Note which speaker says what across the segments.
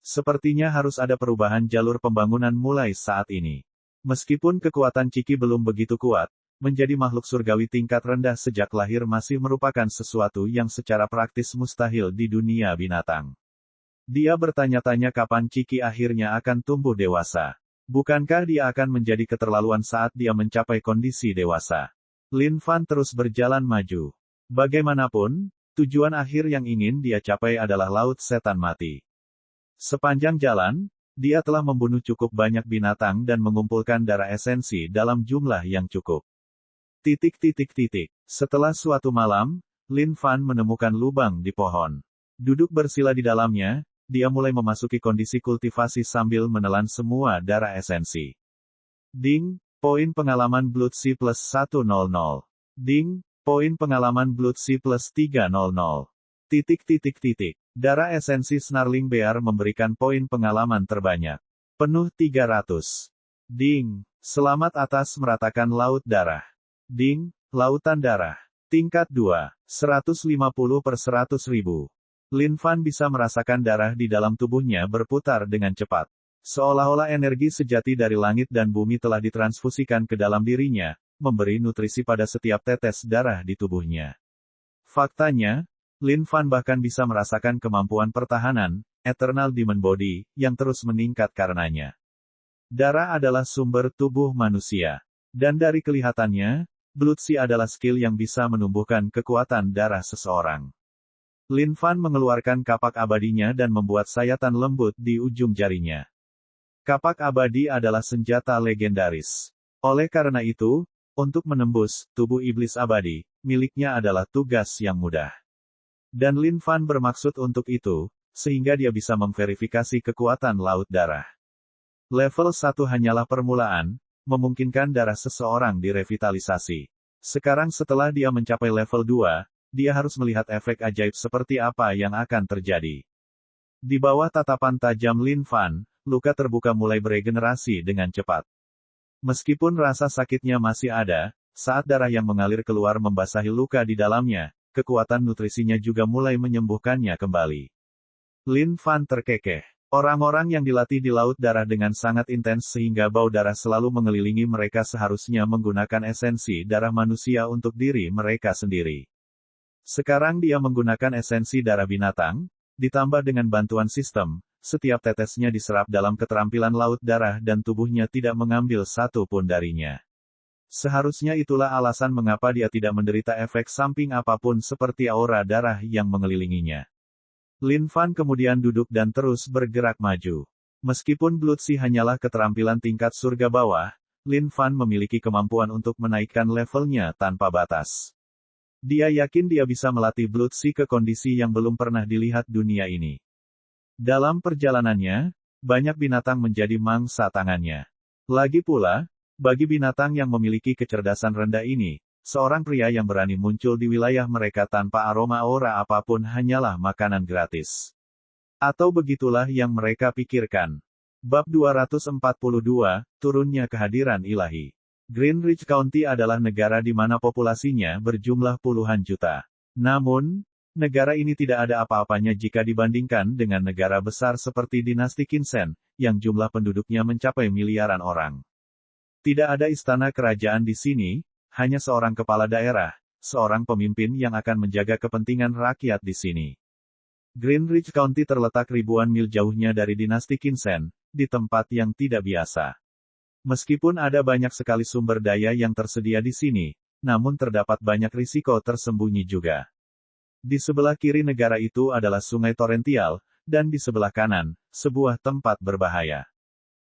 Speaker 1: Sepertinya harus ada perubahan jalur pembangunan mulai saat ini. Meskipun kekuatan Ciki belum begitu kuat, menjadi makhluk surgawi tingkat rendah sejak lahir masih merupakan sesuatu yang secara praktis mustahil di dunia binatang. Dia bertanya-tanya kapan Ciki akhirnya akan tumbuh dewasa. Bukankah dia akan menjadi keterlaluan saat dia mencapai kondisi dewasa? Lin Fan terus berjalan maju. Bagaimanapun, tujuan akhir yang ingin dia capai adalah Laut Setan Mati. Sepanjang jalan, dia telah membunuh cukup banyak binatang dan mengumpulkan darah esensi dalam jumlah yang cukup. Setelah suatu malam, Lin Fan menemukan lubang di pohon. Duduk bersila di dalamnya, dia mulai memasuki kondisi kultivasi sambil menelan semua darah esensi. Ding, poin pengalaman Blood C plus 100. Ding, poin pengalaman Blood C plus 300. Darah esensi Snarling Bear memberikan poin pengalaman terbanyak. Penuh 300. Ding, selamat atas meratakan laut darah. Ding, lautan darah. Tingkat 2, 150/100.000. Lin Fan bisa merasakan darah di dalam tubuhnya berputar dengan cepat. Seolah-olah energi sejati dari langit dan bumi telah ditransfusikan ke dalam dirinya, memberi nutrisi pada setiap tetes darah di tubuhnya. Faktanya, Lin Fan bahkan bisa merasakan kemampuan pertahanan, Eternal Demon Body, yang terus meningkat karenanya. Darah adalah sumber tubuh manusia. Dan dari kelihatannya, Blood C adalah skill yang bisa menumbuhkan kekuatan darah seseorang. Lin Fan mengeluarkan kapak abadinya dan membuat sayatan lembut di ujung jarinya. Kapak abadi adalah senjata legendaris. Oleh karena itu, untuk menembus tubuh iblis abadi, miliknya adalah tugas yang mudah. Dan Lin Fan bermaksud untuk itu, sehingga dia bisa memverifikasi kekuatan laut darah. Level 1 hanyalah permulaan, memungkinkan darah seseorang direvitalisasi. Sekarang setelah dia mencapai level 2, dia harus melihat efek ajaib seperti apa yang akan terjadi. Di bawah tatapan tajam Lin Fan, luka terbuka mulai beregenerasi dengan cepat. Meskipun rasa sakitnya masih ada, saat darah yang mengalir keluar membasahi luka di dalamnya, kekuatan nutrisinya juga mulai menyembuhkannya kembali. Lin Fan terkekeh. Orang-orang yang dilatih di laut darah dengan sangat intens sehingga bau darah selalu mengelilingi mereka seharusnya menggunakan esensi darah manusia untuk diri mereka sendiri. Sekarang dia menggunakan esensi darah binatang, ditambah dengan bantuan sistem, setiap tetesnya diserap dalam keterampilan laut darah dan tubuhnya tidak mengambil satu pun darinya. Seharusnya itulah alasan mengapa dia tidak menderita efek samping apapun seperti aura darah yang mengelilinginya. Lin Fan kemudian duduk dan terus bergerak maju. Meskipun Blood C hanyalah keterampilan tingkat surga bawah, Lin Fan memiliki kemampuan untuk menaikkan levelnya tanpa batas. Dia yakin dia bisa melatih Blood C ke kondisi yang belum pernah dilihat dunia ini. Dalam perjalanannya, banyak binatang menjadi mangsa tangannya. Lagi pula, bagi binatang yang memiliki kecerdasan rendah ini, seorang pria yang berani muncul di wilayah mereka tanpa aroma aura apapun hanyalah makanan gratis. Atau begitulah yang mereka pikirkan. Bab 242, Turunnya Kehadiran Ilahi. Greenridge County adalah negara di mana populasinya berjumlah puluhan juta. Namun, negara ini tidak ada apa-apanya jika dibandingkan dengan negara besar seperti Dinasti Qinsen, yang jumlah penduduknya mencapai miliaran orang. Tidak ada istana kerajaan di sini, hanya seorang kepala daerah, seorang pemimpin yang akan menjaga kepentingan rakyat di sini. Greenridge County terletak ribuan mil jauhnya dari Dinasti Qinsen, di tempat yang tidak biasa. Meskipun ada banyak sekali sumber daya yang tersedia di sini, namun terdapat banyak risiko tersembunyi juga. Di sebelah kiri negara itu adalah Sungai Torrential, dan di sebelah kanan, sebuah tempat berbahaya.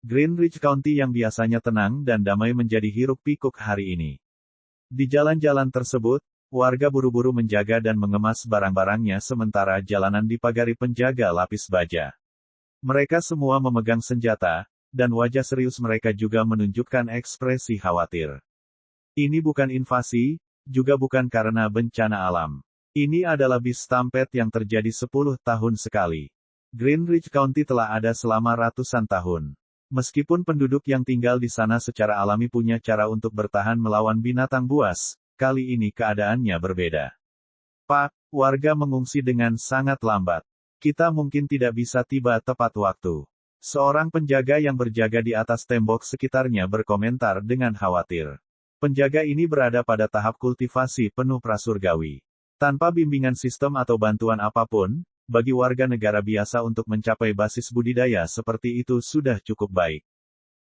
Speaker 1: Greenridge County yang biasanya tenang dan damai menjadi hiruk-pikuk hari ini. Di jalan-jalan tersebut, warga buru-buru menjaga dan mengemas barang-barangnya sementara jalanan dipagari penjaga lapis baja. Mereka semua memegang senjata, dan wajah serius mereka juga menunjukkan ekspresi khawatir. Ini bukan invasi, juga bukan karena bencana alam. Ini adalah Beast Stampede yang terjadi 10 tahun sekali. Greenridge County telah ada selama ratusan tahun. Meskipun penduduk yang tinggal di sana secara alami punya cara untuk bertahan melawan binatang buas, kali ini keadaannya berbeda. Pak, warga mengungsi dengan sangat lambat. Kita mungkin tidak bisa tiba tepat waktu. Seorang penjaga yang berjaga di atas tembok sekitarnya berkomentar dengan khawatir. Penjaga ini berada pada tahap kultivasi penuh prasurgawi. Tanpa bimbingan sistem atau bantuan apapun, bagi warga negara biasa untuk mencapai basis budidaya seperti itu sudah cukup baik.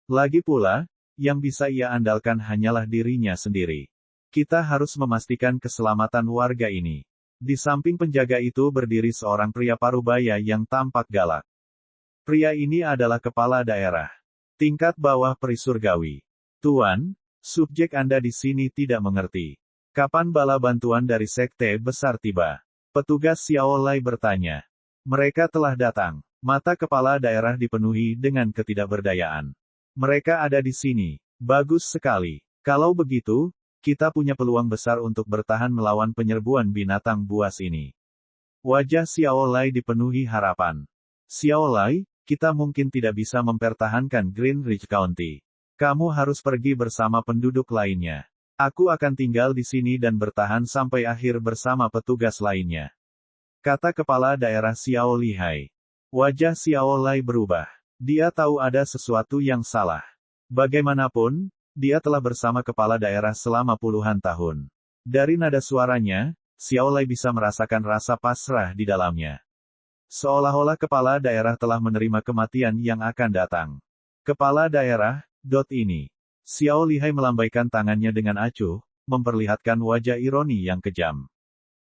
Speaker 1: Lagi pula, yang bisa ia andalkan hanyalah dirinya sendiri. Kita harus memastikan keselamatan warga ini. Di samping penjaga itu berdiri seorang pria parubaya yang tampak galak. Pria ini adalah kepala daerah tingkat bawah Prisurgawi. Tuan, subjek Anda di sini tidak mengerti. Kapan bala bantuan dari sekte besar tiba? Petugas Xiao Lai bertanya. Mereka telah datang. Mata kepala daerah dipenuhi dengan ketidakberdayaan. Mereka ada di sini. Bagus sekali. Kalau begitu, kita punya peluang besar untuk bertahan melawan penyerbuan binatang buas ini. Wajah Xiao Lai dipenuhi harapan. Xiao Lai, kita mungkin tidak bisa mempertahankan Green Ridge County. Kamu harus pergi bersama penduduk lainnya. Aku akan tinggal di sini dan bertahan sampai akhir bersama petugas lainnya. Kata kepala daerah Xiao Lihai. Wajah Xiao Lai berubah. Dia tahu ada sesuatu yang salah. Bagaimanapun, dia telah bersama kepala daerah selama puluhan tahun. Dari nada suaranya, Xiao Lai bisa merasakan rasa pasrah di dalamnya. Seolah-olah kepala daerah telah menerima kematian yang akan datang. Kepala daerah, ini. Xiao Lihai melambaikan tangannya dengan acuh, memperlihatkan wajah ironi yang kejam.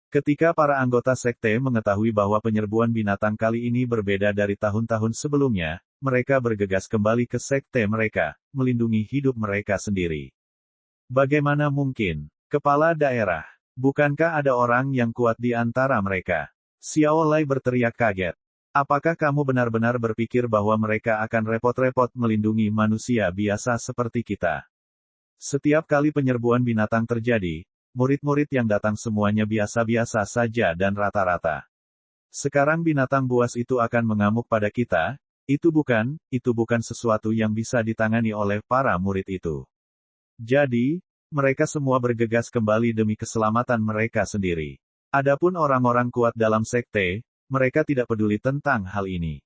Speaker 1: Ketika para anggota sekte mengetahui bahwa penyerbuan binatang kali ini berbeda dari tahun-tahun sebelumnya, mereka bergegas kembali ke sekte mereka, melindungi hidup mereka sendiri. Bagaimana mungkin? Kepala daerah, bukankah ada orang yang kuat di antara mereka? Xiao Lai berteriak kaget. Apakah kamu benar-benar berpikir bahwa mereka akan repot-repot melindungi manusia biasa seperti kita? Setiap kali penyerbuan binatang terjadi, murid-murid yang datang semuanya biasa-biasa saja dan rata-rata. Sekarang binatang buas itu akan mengamuk pada kita, itu bukan sesuatu yang bisa ditangani oleh para murid itu. Jadi, mereka semua bergegas kembali demi keselamatan mereka sendiri. Adapun orang-orang kuat dalam sekte, mereka tidak peduli tentang hal ini.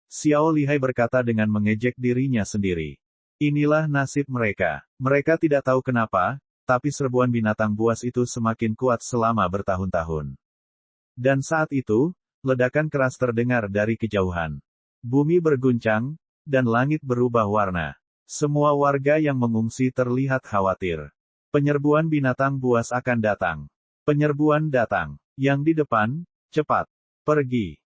Speaker 1: Xiao Lihai berkata dengan mengejek dirinya sendiri. Inilah nasib mereka. Mereka tidak tahu kenapa, tapi serbuan binatang buas itu semakin kuat selama bertahun-tahun. Dan saat itu, ledakan keras terdengar dari kejauhan. Bumi berguncang, dan langit berubah warna. Semua warga yang mengungsi terlihat khawatir. Penyerbuan binatang buas akan datang. Penyerbuan datang. Yang di depan, cepat. Pergi.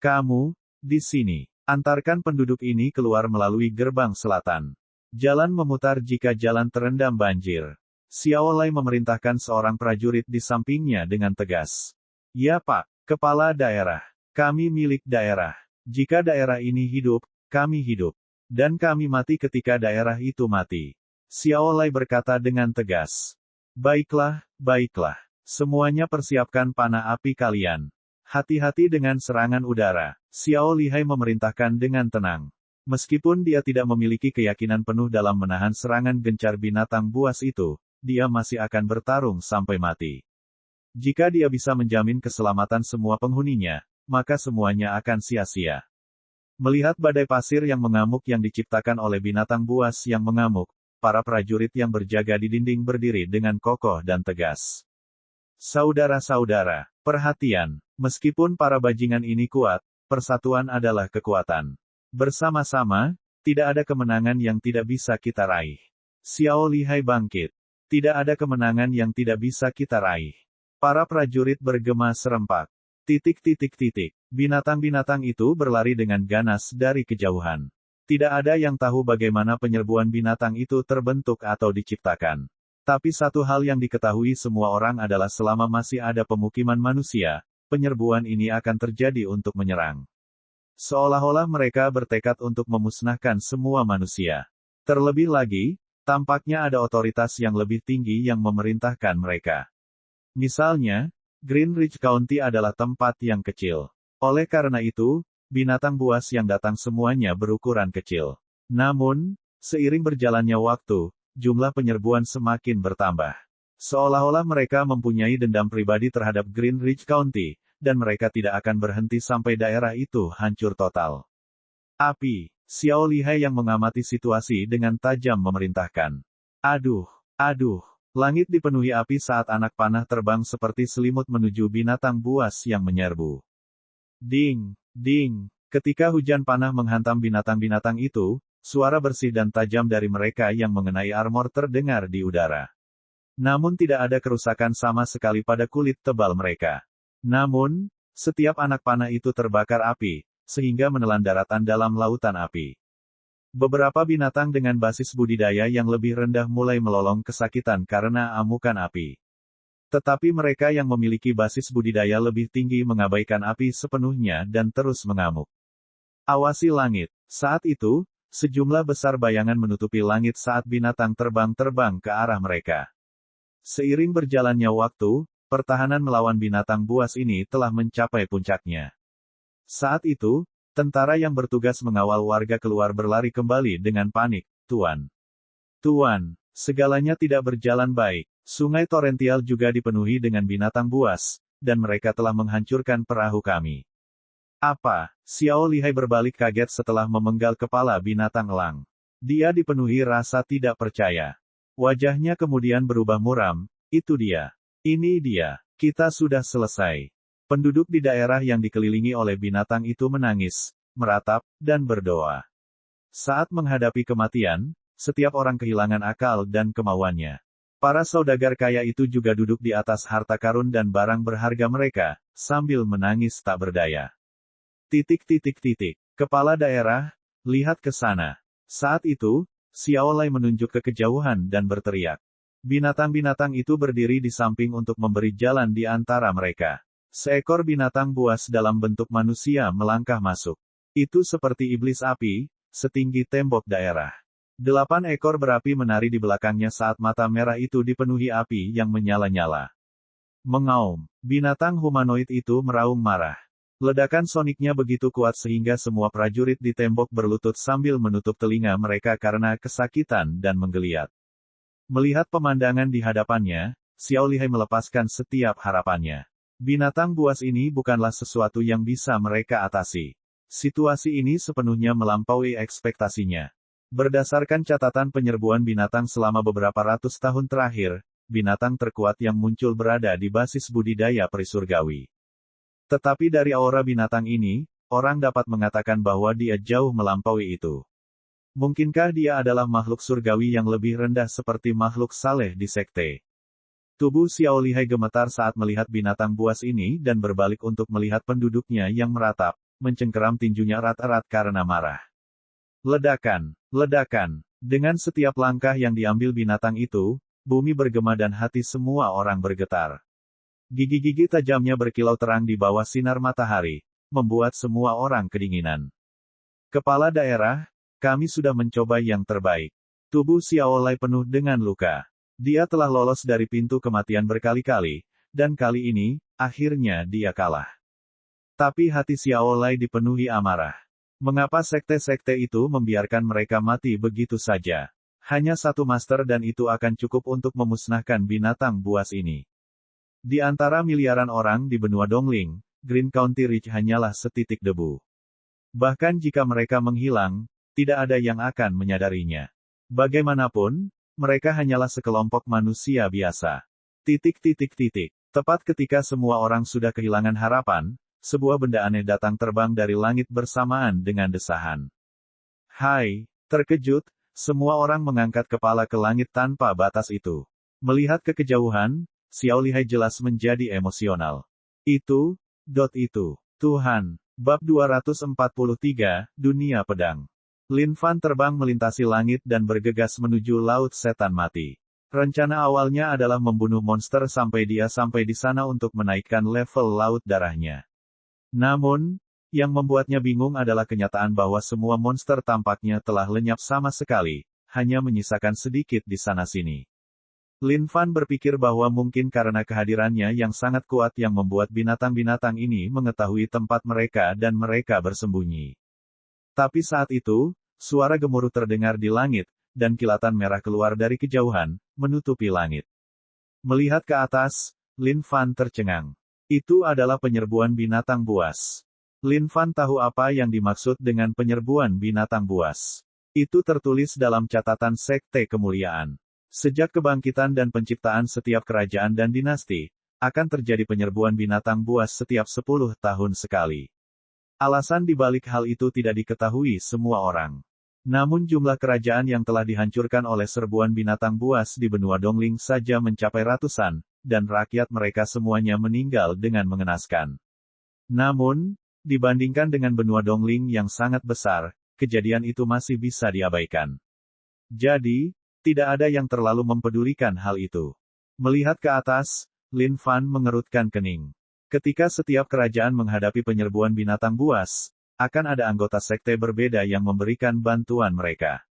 Speaker 1: Kamu, di sini. Antarkan penduduk ini keluar melalui gerbang selatan. Jalan memutar jika jalan terendam banjir. Xiao Lai memerintahkan seorang prajurit di sampingnya dengan tegas. Ya Pak, Kepala Daerah. Kami milik daerah. Jika daerah ini hidup, kami hidup. Dan kami mati ketika daerah itu mati. Xiao Lai berkata dengan tegas. Baiklah, baiklah. Semuanya persiapkan panah api kalian. Hati-hati dengan serangan udara. Xiao Lihai memerintahkan dengan tenang. Meskipun dia tidak memiliki keyakinan penuh dalam menahan serangan gencar binatang buas itu, dia masih akan bertarung sampai mati. Jika dia bisa menjamin keselamatan semua penghuninya, maka semuanya akan sia-sia. Melihat badai pasir yang mengamuk yang diciptakan oleh binatang buas yang mengamuk, para prajurit yang berjaga di dinding berdiri dengan kokoh dan tegas. Saudara-saudara, perhatian, meskipun para bajingan ini kuat, persatuan adalah kekuatan. Bersama-sama, tidak ada kemenangan yang tidak bisa kita raih. Xiao Lihai bangkit. Tidak ada kemenangan yang tidak bisa kita raih. Para prajurit bergema serempak. Binatang-binatang itu berlari dengan ganas dari kejauhan. Tidak ada yang tahu bagaimana penyerbuan binatang itu terbentuk atau diciptakan. Tapi satu hal yang diketahui semua orang adalah selama masih ada pemukiman manusia, penyerbuan ini akan terjadi untuk menyerang. Seolah-olah mereka bertekad untuk memusnahkan semua manusia. Terlebih lagi, tampaknya ada otoritas yang lebih tinggi yang memerintahkan mereka. Misalnya, Green Ridge County adalah tempat yang kecil. Oleh karena itu, binatang buas yang datang semuanya berukuran kecil. Namun, seiring berjalannya waktu, jumlah penyerbuan semakin bertambah. Seolah-olah mereka mempunyai dendam pribadi terhadap Green Ridge County, dan mereka tidak akan berhenti sampai daerah itu hancur total. Api, Xiao Lihai yang mengamati situasi dengan tajam memerintahkan. Aduh, aduh, langit dipenuhi api saat anak panah terbang seperti selimut menuju binatang buas yang menyerbu. Ding, ding, ketika hujan panah menghantam binatang-binatang itu, suara bersih dan tajam dari mereka yang mengenai armor terdengar di udara. Namun tidak ada kerusakan sama sekali pada kulit tebal mereka. Namun, setiap anak panah itu terbakar api, sehingga menelan daratan dalam lautan api. Beberapa binatang dengan basis budidaya yang lebih rendah mulai melolong kesakitan karena amukan api. Tetapi mereka yang memiliki basis budidaya lebih tinggi mengabaikan api sepenuhnya dan terus mengamuk. Awasi langit. Saat itu, sejumlah besar bayangan menutupi langit saat binatang terbang-terbang ke arah mereka. Seiring berjalannya waktu, pertahanan melawan binatang buas ini telah mencapai puncaknya. Saat itu, tentara yang bertugas mengawal warga keluar berlari kembali dengan panik. Tuan. Tuan, segalanya tidak berjalan baik. Sungai Torrential juga dipenuhi dengan binatang buas, dan mereka telah menghancurkan perahu kami. Apa? Xiao Lihai berbalik kaget setelah memenggal kepala binatang elang. Dia dipenuhi rasa tidak percaya. Wajahnya kemudian berubah muram. Itu dia. Ini dia. Kita sudah selesai. Penduduk di daerah yang dikelilingi oleh binatang itu menangis, meratap, dan berdoa. Saat menghadapi kematian, setiap orang kehilangan akal dan kemauannya. Para saudagar kaya itu juga duduk di atas harta karun dan barang berharga mereka, sambil menangis tak berdaya. Kepala daerah, lihat ke sana. Saat itu, Xiao Lai menunjuk ke kejauhan dan berteriak. Binatang-binatang itu berdiri di samping untuk memberi jalan di antara mereka. Seekor binatang buas dalam bentuk manusia melangkah masuk. Itu seperti iblis api, setinggi tembok daerah. 8 ekor berapi menari di belakangnya saat mata merah itu dipenuhi api yang menyala-nyala. Mengaum, binatang humanoid itu meraung marah. Ledakan soniknya begitu kuat sehingga semua prajurit di tembok berlutut sambil menutup telinga mereka karena kesakitan dan menggeliat. Melihat pemandangan di hadapannya, Xiao Lihai melepaskan setiap harapannya. Binatang buas ini bukanlah sesuatu yang bisa mereka atasi. Situasi ini sepenuhnya melampaui ekspektasinya. Berdasarkan catatan penyerbuan binatang selama beberapa ratus tahun terakhir, binatang terkuat yang muncul berada di basis budidaya perisurgawi. Tetapi dari aura binatang ini, orang dapat mengatakan bahwa dia jauh melampaui itu. Mungkinkah dia adalah makhluk surgawi yang lebih rendah seperti makhluk saleh di sekte? Tubuh Xiao Lihai gemetar saat melihat binatang buas ini dan berbalik untuk melihat penduduknya yang meratap, mencengkeram tinjunya erat-erat karena marah. Ledakan, ledakan. Dengan setiap langkah yang diambil binatang itu, bumi bergema dan hati semua orang bergetar. Gigi-gigi tajamnya berkilau terang di bawah sinar matahari, membuat semua orang kedinginan. Kepala daerah, kami sudah mencoba yang terbaik. Tubuh Xiao Lai penuh dengan luka. Dia telah lolos dari pintu kematian berkali-kali, dan kali ini, akhirnya dia kalah. Tapi hati Xiao Lai dipenuhi amarah. Mengapa sekte-sekte itu membiarkan mereka mati begitu saja? Hanya satu master dan itu akan cukup untuk memusnahkan binatang buas ini. Di antara miliaran orang di benua Dongling, Green County Ridge hanyalah setitik debu. Bahkan jika mereka menghilang, tidak ada yang akan menyadarinya. Bagaimanapun, mereka hanyalah sekelompok manusia biasa. Tepat ketika semua orang sudah kehilangan harapan, sebuah benda aneh datang terbang dari langit bersamaan dengan desahan. Hai, terkejut, semua orang mengangkat kepala ke langit tanpa batas itu. Melihat ke kejauhan, Xiao Lihai jelas menjadi emosional. Itu. Tuhan. Bab 243, Dunia Pedang. Lin Fan terbang melintasi langit dan bergegas menuju Laut Setan Mati. Rencana awalnya adalah membunuh monster sampai dia sampai di sana untuk menaikkan level laut darahnya. Namun, yang membuatnya bingung adalah kenyataan bahwa semua monster tampaknya telah lenyap sama sekali, hanya menyisakan sedikit di sana-sini. Lin Fan berpikir bahwa mungkin karena kehadirannya yang sangat kuat yang membuat binatang-binatang ini mengetahui tempat mereka dan mereka bersembunyi. Tapi saat itu, suara gemuruh terdengar di langit, dan kilatan merah keluar dari kejauhan, menutupi langit. Melihat ke atas, Lin Fan tercengang. Itu adalah penyerbuan binatang buas. Lin Fan tahu apa yang dimaksud dengan penyerbuan binatang buas. Itu tertulis dalam catatan Sekte Kemuliaan. Sejak kebangkitan dan penciptaan setiap kerajaan dan dinasti, akan terjadi penyerbuan binatang buas setiap 10 tahun sekali. Alasan dibalik hal itu tidak diketahui semua orang. Namun jumlah kerajaan yang telah dihancurkan oleh serbuan binatang buas di benua Dongling saja mencapai ratusan, dan rakyat mereka semuanya meninggal dengan mengenaskan. Namun, dibandingkan dengan benua Dongling yang sangat besar, kejadian itu masih bisa diabaikan. Jadi, tidak ada yang terlalu mempedulikan hal itu. Melihat ke atas, Lin Fan mengerutkan kening. Ketika setiap kerajaan menghadapi penyerbuan binatang buas, akan ada anggota sekte berbeda yang memberikan bantuan mereka.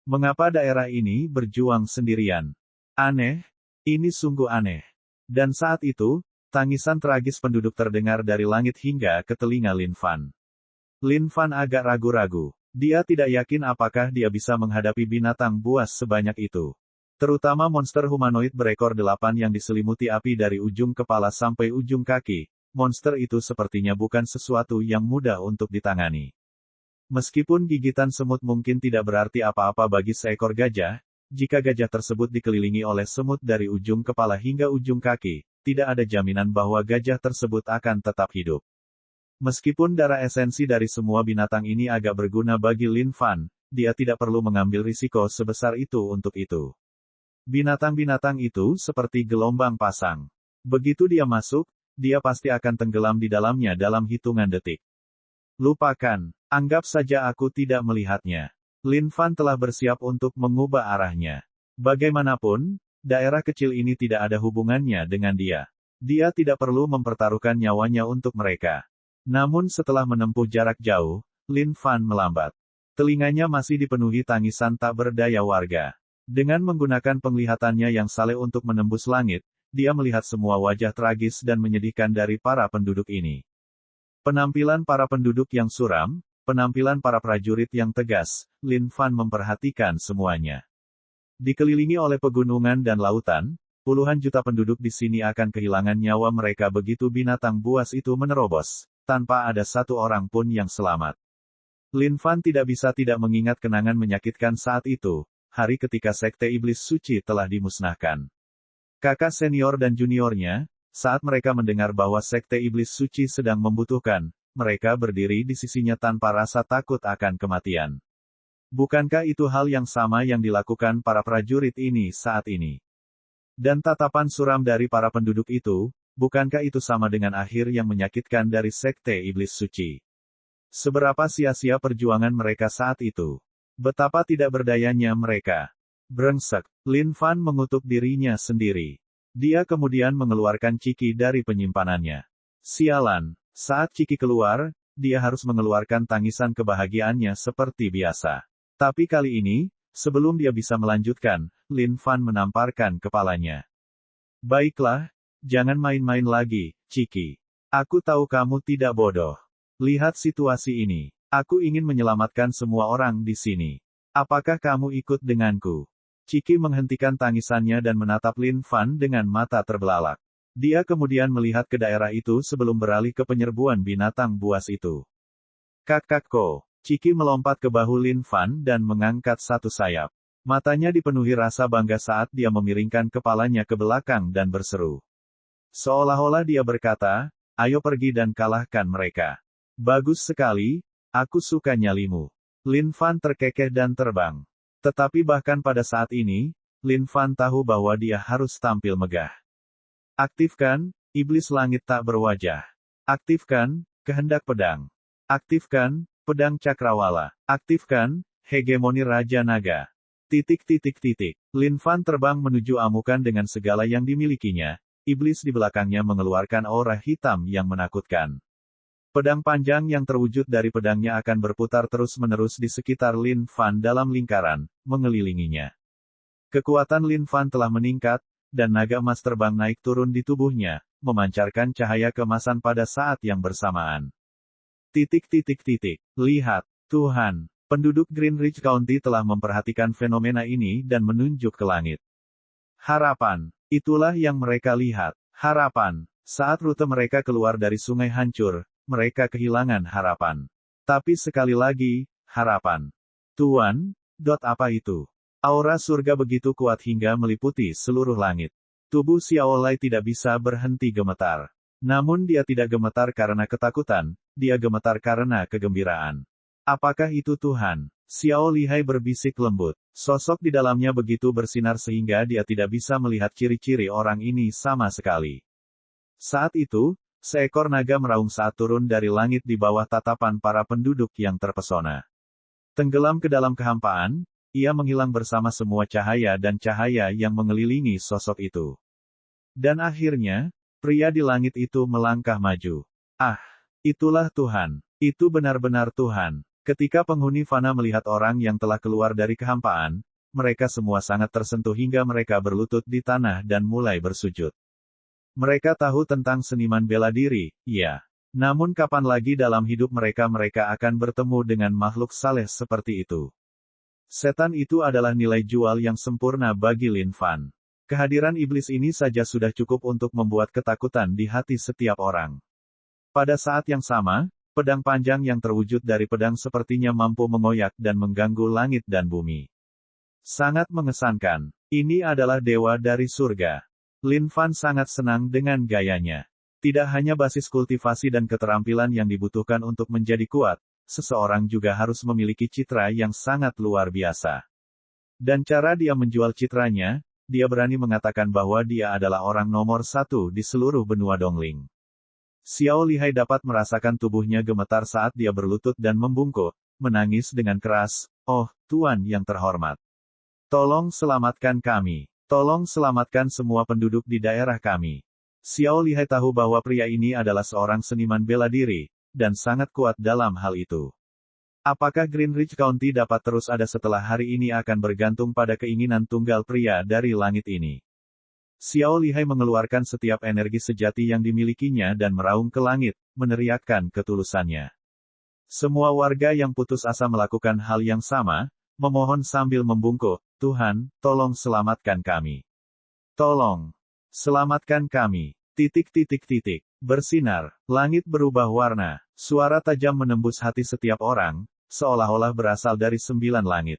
Speaker 1: Mengapa daerah ini berjuang sendirian? Aneh, ini sungguh aneh. Dan saat itu, tangisan tragis penduduk terdengar dari langit hingga ke telinga Lin Fan. Lin Fan agak ragu-ragu. Dia tidak yakin apakah dia bisa menghadapi binatang buas sebanyak itu. Terutama monster humanoid berekor 8 yang diselimuti api dari ujung kepala sampai ujung kaki. Monster itu sepertinya bukan sesuatu yang mudah untuk ditangani. Meskipun gigitan semut mungkin tidak berarti apa-apa bagi seekor gajah, jika gajah tersebut dikelilingi oleh semut dari ujung kepala hingga ujung kaki, tidak ada jaminan bahwa gajah tersebut akan tetap hidup. Meskipun darah esensi dari semua binatang ini agak berguna bagi Lin Fan, dia tidak perlu mengambil risiko sebesar itu untuk itu. Binatang-binatang itu seperti gelombang pasang. Begitu dia masuk, dia pasti akan tenggelam di dalamnya dalam hitungan detik. Lupakan, anggap saja aku tidak melihatnya. Lin Fan telah bersiap untuk mengubah arahnya. Bagaimanapun, daerah kecil ini tidak ada hubungannya dengan dia. Dia tidak perlu mempertaruhkan nyawanya untuk mereka. Namun setelah menempuh jarak jauh, Lin Fan melambat. Telinganya masih dipenuhi tangisan tak berdaya warga. Dengan menggunakan penglihatannya yang saleh untuk menembus langit, dia melihat semua wajah tragis dan menyedihkan dari para penduduk ini. Penampilan para penduduk yang suram, penampilan para prajurit yang tegas, Lin Fan memperhatikan semuanya. Dikelilingi oleh pegunungan dan lautan, puluhan juta penduduk di sini akan kehilangan nyawa mereka begitu binatang buas itu menerobos, tanpa ada satu orang pun yang selamat. Lin Fan tidak bisa tidak mengingat kenangan menyakitkan saat itu, hari ketika Sekte Iblis Suci telah dimusnahkan. Kakak senior dan juniornya, saat mereka mendengar bahwa Sekte Iblis Suci sedang membutuhkan, mereka berdiri di sisinya tanpa rasa takut akan kematian. Bukankah itu hal yang sama yang dilakukan para prajurit ini saat ini? Dan tatapan suram dari para penduduk itu, bukankah itu sama dengan akhir yang menyakitkan dari Sekte Iblis Suci? Seberapa sia-sia perjuangan mereka saat itu? Betapa tidak berdayanya mereka. Brengsek, Lin Fan mengutuk dirinya sendiri. Dia kemudian mengeluarkan ciki dari penyimpanannya. Sialan, saat ciki keluar, dia harus mengeluarkan tangisan kebahagiaannya seperti biasa. Tapi kali ini, sebelum dia bisa melanjutkan, Lin Fan menamparkan kepalanya. Baiklah, jangan main-main lagi, Ciki. Aku tahu kamu tidak bodoh. Lihat situasi ini. Aku ingin menyelamatkan semua orang di sini. Apakah kamu ikut denganku? Ciki menghentikan tangisannya dan menatap Lin Fan dengan mata terbelalak. Dia kemudian melihat ke daerah itu sebelum beralih ke penyerbuan binatang buas itu. Kakakko. Ciki melompat ke bahu Lin Fan dan mengangkat satu sayap. Matanya dipenuhi rasa bangga saat dia memiringkan kepalanya ke belakang dan berseru. Seolah-olah dia berkata, ayo pergi dan kalahkan mereka. Bagus sekali, aku suka nyalimu. Lin Fan terkekeh dan terbang. Tetapi bahkan pada saat ini, Lin Fan tahu bahwa dia harus tampil megah. Aktifkan, iblis langit tak berwajah. Aktifkan, kehendak pedang. Aktifkan, pedang cakrawala. Aktifkan, hegemoni Raja Naga. Lin Fan terbang menuju amukan dengan segala yang dimilikinya. Iblis di belakangnya mengeluarkan aura hitam yang menakutkan. Pedang panjang yang terwujud dari pedangnya akan berputar terus-menerus di sekitar Lin Fan dalam lingkaran, mengelilinginya. Kekuatan Lin Fan telah meningkat, dan naga emas terbang naik turun di tubuhnya, memancarkan cahaya keemasan pada saat yang bersamaan. Lihat, Tuhan, penduduk Greenridge County telah memperhatikan fenomena ini dan menunjuk ke langit. Harapan, itulah yang mereka lihat. Harapan, Saat rute mereka keluar dari sungai hancur, mereka kehilangan harapan. Tapi sekali lagi, harapan. Tuan, apa itu? Aura surga begitu kuat hingga meliputi seluruh langit. Tubuh Xiaolai tidak bisa berhenti gemetar. Namun dia tidak gemetar karena ketakutan, dia gemetar karena kegembiraan. Apakah itu Tuhan? Xiao Lihai berbisik lembut. Sosok di dalamnya begitu bersinar sehingga dia tidak bisa melihat ciri-ciri orang ini sama sekali. Saat itu, seekor naga meraung saat turun dari langit di bawah tatapan para penduduk yang terpesona. Tenggelam ke dalam kehampaan, ia menghilang bersama semua cahaya dan cahaya yang mengelilingi sosok itu. Dan akhirnya, pria di langit itu melangkah maju. Ah, itulah Tuhan. Itu benar-benar Tuhan. Ketika penghuni fana melihat orang yang telah keluar dari kehampaan, mereka semua sangat tersentuh hingga mereka berlutut di tanah dan mulai bersujud. Mereka tahu tentang seniman bela diri, ya. Namun kapan lagi dalam hidup mereka akan bertemu dengan makhluk saleh seperti itu? Setan itu adalah nilai jual yang sempurna bagi Lin Fan. Kehadiran iblis ini saja sudah cukup untuk membuat ketakutan di hati setiap orang. Pada saat yang sama, pedang panjang yang terwujud dari pedang sepertinya mampu mengoyak dan mengganggu langit dan bumi. Sangat mengesankan. Ini adalah dewa dari surga. Lin Fan sangat senang dengan gayanya. Tidak hanya basis kultivasi dan keterampilan yang dibutuhkan untuk menjadi kuat, seseorang juga harus memiliki citra yang sangat luar biasa. Dan cara dia menjual citranya, dia berani mengatakan bahwa dia adalah orang nomor 1 di seluruh benua Dongling. Xiao Lihai dapat merasakan tubuhnya gemetar saat dia berlutut dan membungkuk, menangis dengan keras, "Oh, Tuan yang terhormat. Tolong selamatkan kami. Tolong selamatkan semua penduduk di daerah kami." Xiao Lihai tahu bahwa pria ini adalah seorang seniman bela diri, dan sangat kuat dalam hal itu. Apakah Greenridge County dapat terus ada setelah hari ini akan bergantung pada keinginan tunggal pria dari langit ini. Xiao Lihai mengeluarkan setiap energi sejati yang dimilikinya dan meraung ke langit, meneriakkan ketulusannya. Semua warga yang putus asa melakukan hal yang sama, memohon sambil membungkuk, "Tuhan, tolong selamatkan kami. Tolong, selamatkan kami." Bersinar, langit berubah warna, suara tajam menembus hati setiap orang, seolah-olah berasal dari 9 langit.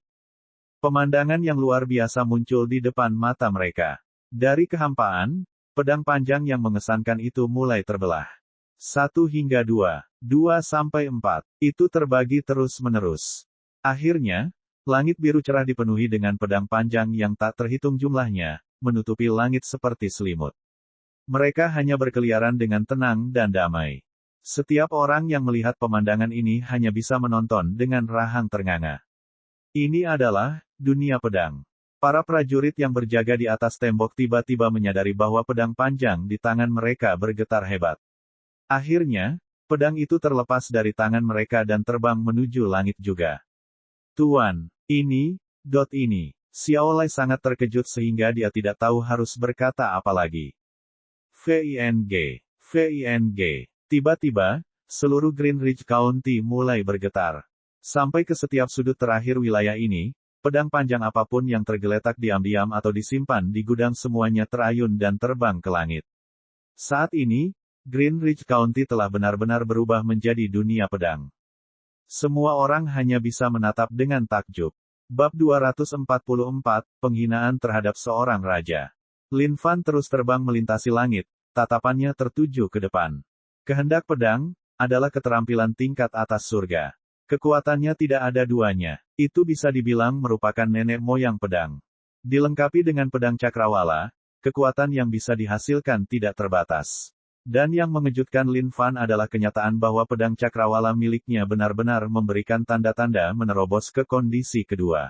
Speaker 1: Pemandangan yang luar biasa muncul di depan mata mereka. Dari kehampaan, pedang panjang yang mengesankan itu mulai terbelah. 1 hingga 2, 2 sampai 4, itu terbagi terus-menerus. Akhirnya, langit biru cerah dipenuhi dengan pedang panjang yang tak terhitung jumlahnya, menutupi langit seperti selimut. Mereka hanya berkeliaran dengan tenang dan damai. Setiap orang yang melihat pemandangan ini hanya bisa menonton dengan rahang ternganga. Ini adalah dunia pedang. Para prajurit yang berjaga di atas tembok tiba-tiba menyadari bahwa pedang panjang di tangan mereka bergetar hebat. Akhirnya, pedang itu terlepas dari tangan mereka dan terbang menuju langit juga. "Tuan, ini. Xiaolai sangat terkejut sehingga dia tidak tahu harus berkata apa lagi. VING. Tiba-tiba, seluruh Greenridge County mulai bergetar. Sampai ke setiap sudut terakhir wilayah ini, pedang panjang apapun yang tergeletak diam-diam atau disimpan di gudang semuanya terayun dan terbang ke langit. Saat ini, Greenridge County telah benar-benar berubah menjadi dunia pedang. Semua orang hanya bisa menatap dengan takjub. Bab 244, Penghinaan terhadap seorang raja. Lin Fan terus terbang melintasi langit, tatapannya tertuju ke depan. Kehendak pedang adalah keterampilan tingkat atas surga. Kekuatannya tidak ada duanya. Itu bisa dibilang merupakan nenek moyang pedang. Dilengkapi dengan pedang cakrawala, kekuatan yang bisa dihasilkan tidak terbatas. Dan yang mengejutkan Lin Fan adalah kenyataan bahwa pedang cakrawala miliknya benar-benar memberikan tanda-tanda menerobos ke kondisi kedua.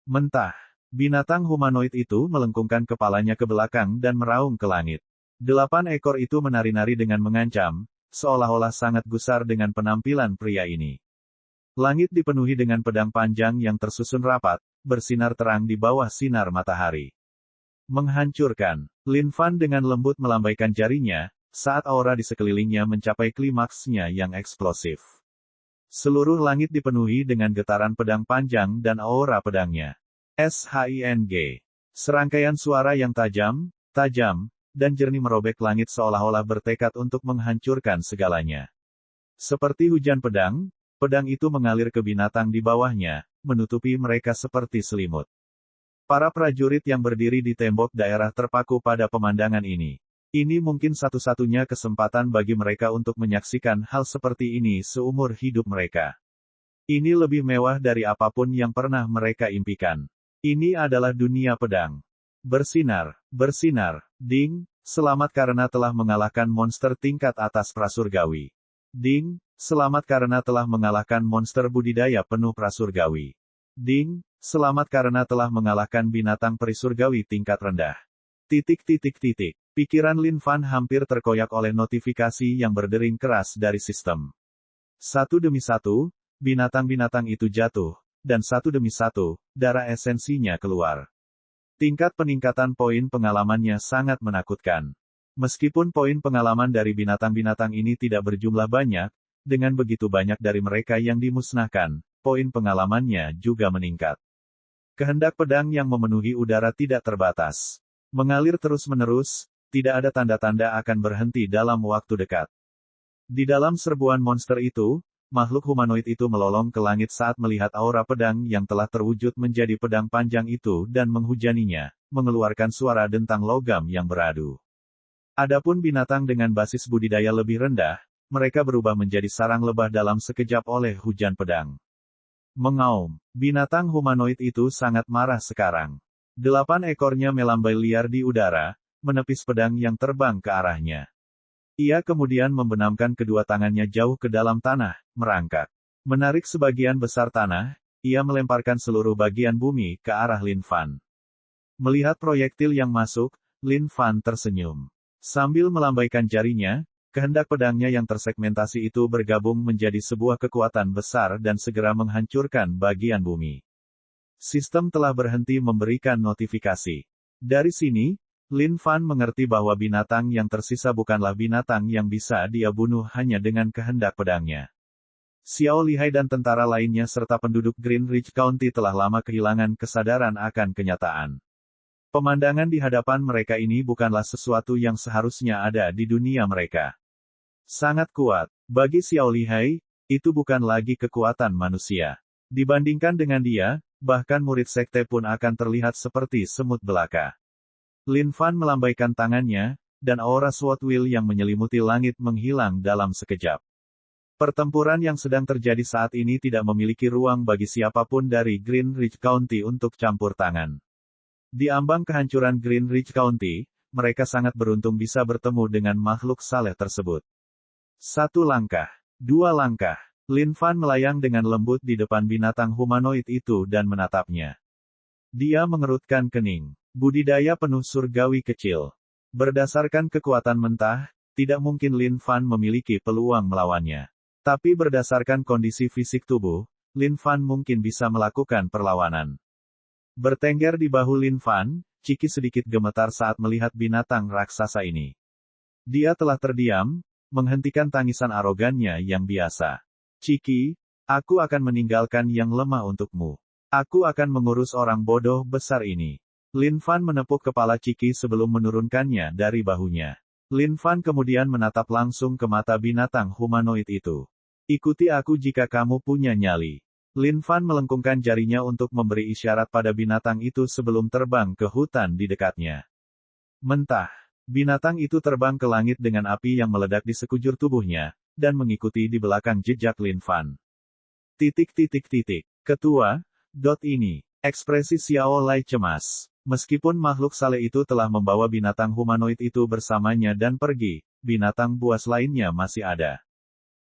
Speaker 1: Mentah. Binatang humanoid itu melengkungkan kepalanya ke belakang dan meraung ke langit. 8 ekor itu menari-nari dengan mengancam, seolah-olah sangat gusar dengan penampilan pria ini. Langit dipenuhi dengan pedang panjang yang tersusun rapat, bersinar terang di bawah sinar matahari. Menghancurkan. Lin Fan dengan lembut melambaikan jarinya, saat aura di sekelilingnya mencapai klimaksnya yang eksplosif. Seluruh langit dipenuhi dengan getaran pedang panjang dan aura pedangnya. SHING. Serangkaian suara yang tajam, dan jernih merobek langit seolah-olah bertekad untuk menghancurkan segalanya. Seperti hujan pedang, pedang itu mengalir ke binatang di bawahnya, menutupi mereka seperti selimut. Para prajurit yang berdiri di tembok daerah terpaku pada pemandangan ini. Ini mungkin satu-satunya kesempatan bagi mereka untuk menyaksikan hal seperti ini seumur hidup mereka. Ini lebih mewah dari apapun yang pernah mereka impikan. Ini adalah dunia pedang. Bersinar, bersinar, ding, selamat karena telah mengalahkan monster tingkat atas prasurgawi. Ding, selamat karena telah mengalahkan monster budidaya penuh prasurgawi. Ding, selamat karena telah mengalahkan binatang perisurgawi tingkat rendah. Pikiran Lin Fan hampir terkoyak oleh notifikasi yang berdering keras dari sistem. Satu demi satu, binatang-binatang itu jatuh, dan satu demi satu, darah esensinya keluar. Tingkat peningkatan poin pengalamannya sangat menakutkan. Meskipun poin pengalaman dari binatang-binatang ini tidak berjumlah banyak, dengan begitu banyak dari mereka yang dimusnahkan, poin pengalamannya juga meningkat. Kehendak pedang yang memenuhi udara tidak terbatas. Mengalir terus-menerus, tidak ada tanda-tanda akan berhenti dalam waktu dekat. Di dalam serbuan monster itu, makhluk humanoid itu melolong ke langit saat melihat aura pedang yang telah terwujud menjadi pedang panjang itu dan menghujaninya, mengeluarkan suara dentang logam yang beradu. Adapun binatang dengan basis budidaya lebih rendah, mereka berubah menjadi sarang lebah dalam sekejap oleh hujan pedang. Mengaum, binatang humanoid itu sangat marah sekarang. 8 ekornya melambai liar di udara, menepis pedang yang terbang ke arahnya. Ia kemudian membenamkan kedua tangannya jauh ke dalam tanah, merangkak. Menarik sebagian besar tanah, ia melemparkan seluruh bagian bumi ke arah Lin Fan. Melihat proyektil yang masuk, Lin Fan tersenyum. Sambil melambaikan jarinya, kehendak pedangnya yang tersegmentasi itu bergabung menjadi sebuah kekuatan besar dan segera menghancurkan bagian bumi. Sistem telah berhenti memberikan notifikasi. Dari sini, Lin Fan mengerti bahwa binatang yang tersisa bukanlah binatang yang bisa dia bunuh hanya dengan kehendak pedangnya. Xiao Lihai dan tentara lainnya serta penduduk Greenridge County telah lama kehilangan kesadaran akan kenyataan. Pemandangan di hadapan mereka ini bukanlah sesuatu yang seharusnya ada di dunia mereka. Sangat kuat. Bagi Xiao Lihai, itu bukan lagi kekuatan manusia. Dibandingkan dengan dia, bahkan murid sekte pun akan terlihat seperti semut belaka. Lin Fan melambaikan tangannya, dan aura SWOT Will yang menyelimuti langit menghilang dalam sekejap. Pertempuran yang sedang terjadi saat ini tidak memiliki ruang bagi siapapun dari Greenridge County untuk campur tangan. Di ambang kehancuran Greenridge County, mereka sangat beruntung bisa bertemu dengan makhluk saleh tersebut. 1 langkah, 2 langkah, Lin Fan melayang dengan lembut di depan binatang humanoid itu dan menatapnya. Dia mengerutkan kening. Budidaya penuh surgawi kecil. Berdasarkan kekuatan mentah, tidak mungkin Lin Fan memiliki peluang melawannya. Tapi berdasarkan kondisi fisik tubuh, Lin Fan mungkin bisa melakukan perlawanan. Bertengger di bahu Lin Fan, Ciki sedikit gemetar saat melihat binatang raksasa ini. Dia telah terdiam, menghentikan tangisan arogannya yang biasa. Ciki, aku akan meninggalkan yang lemah untukmu. Aku akan mengurus orang bodoh besar ini. Lin Fan menepuk kepala Ciki sebelum menurunkannya dari bahunya. Lin Fan kemudian menatap langsung ke mata binatang humanoid itu. Ikuti aku jika kamu punya nyali. Lin Fan melengkungkan jarinya untuk memberi isyarat pada binatang itu sebelum terbang ke hutan di dekatnya. Mentah. Binatang itu terbang ke langit dengan api yang meledak di sekujur tubuhnya, dan mengikuti di belakang jejak Lin Fan. Ketua, ini. Ekspresi Xiao Lai cemas. Meskipun makhluk saleh itu telah membawa binatang humanoid itu bersamanya dan pergi, binatang buas lainnya masih ada.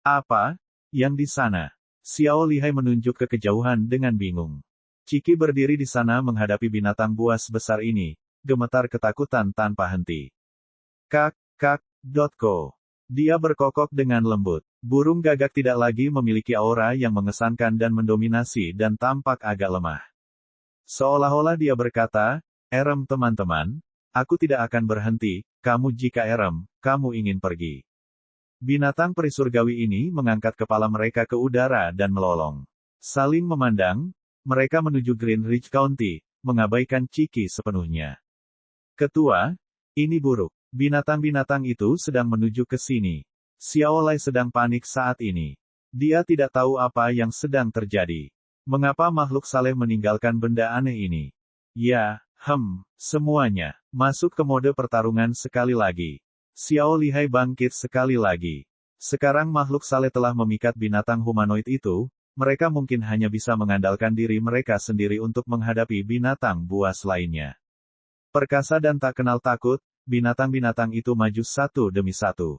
Speaker 1: Apa? Yang di sana? Xiao Lihai menunjuk ke kejauhan dengan bingung. Ciki berdiri di sana menghadapi binatang buas besar ini, gemetar ketakutan tanpa henti. Kak.ko. Dia berkokok dengan lembut. Burung gagak tidak lagi memiliki aura yang mengesankan dan mendominasi dan tampak agak lemah. Seolah-olah dia berkata, "Erem teman-teman, aku tidak akan berhenti, kamu jika Erem, kamu ingin pergi." Binatang perisurgawi ini mengangkat kepala mereka ke udara dan melolong. Saling memandang, mereka menuju Greenridge County, mengabaikan Ciki sepenuhnya. Ketua, ini buruk. Binatang-binatang itu sedang menuju ke sini. Xiao Lai sedang panik saat ini. Dia tidak tahu apa yang sedang terjadi. Mengapa makhluk saleh meninggalkan benda aneh ini? Ya, semuanya. Masuk ke mode pertarungan sekali lagi. Xiao Lihai bangkit sekali lagi. Sekarang makhluk saleh telah memikat binatang humanoid itu, mereka mungkin hanya bisa mengandalkan diri mereka sendiri untuk menghadapi binatang buas lainnya. Perkasa dan tak kenal takut, binatang-binatang itu maju satu demi satu.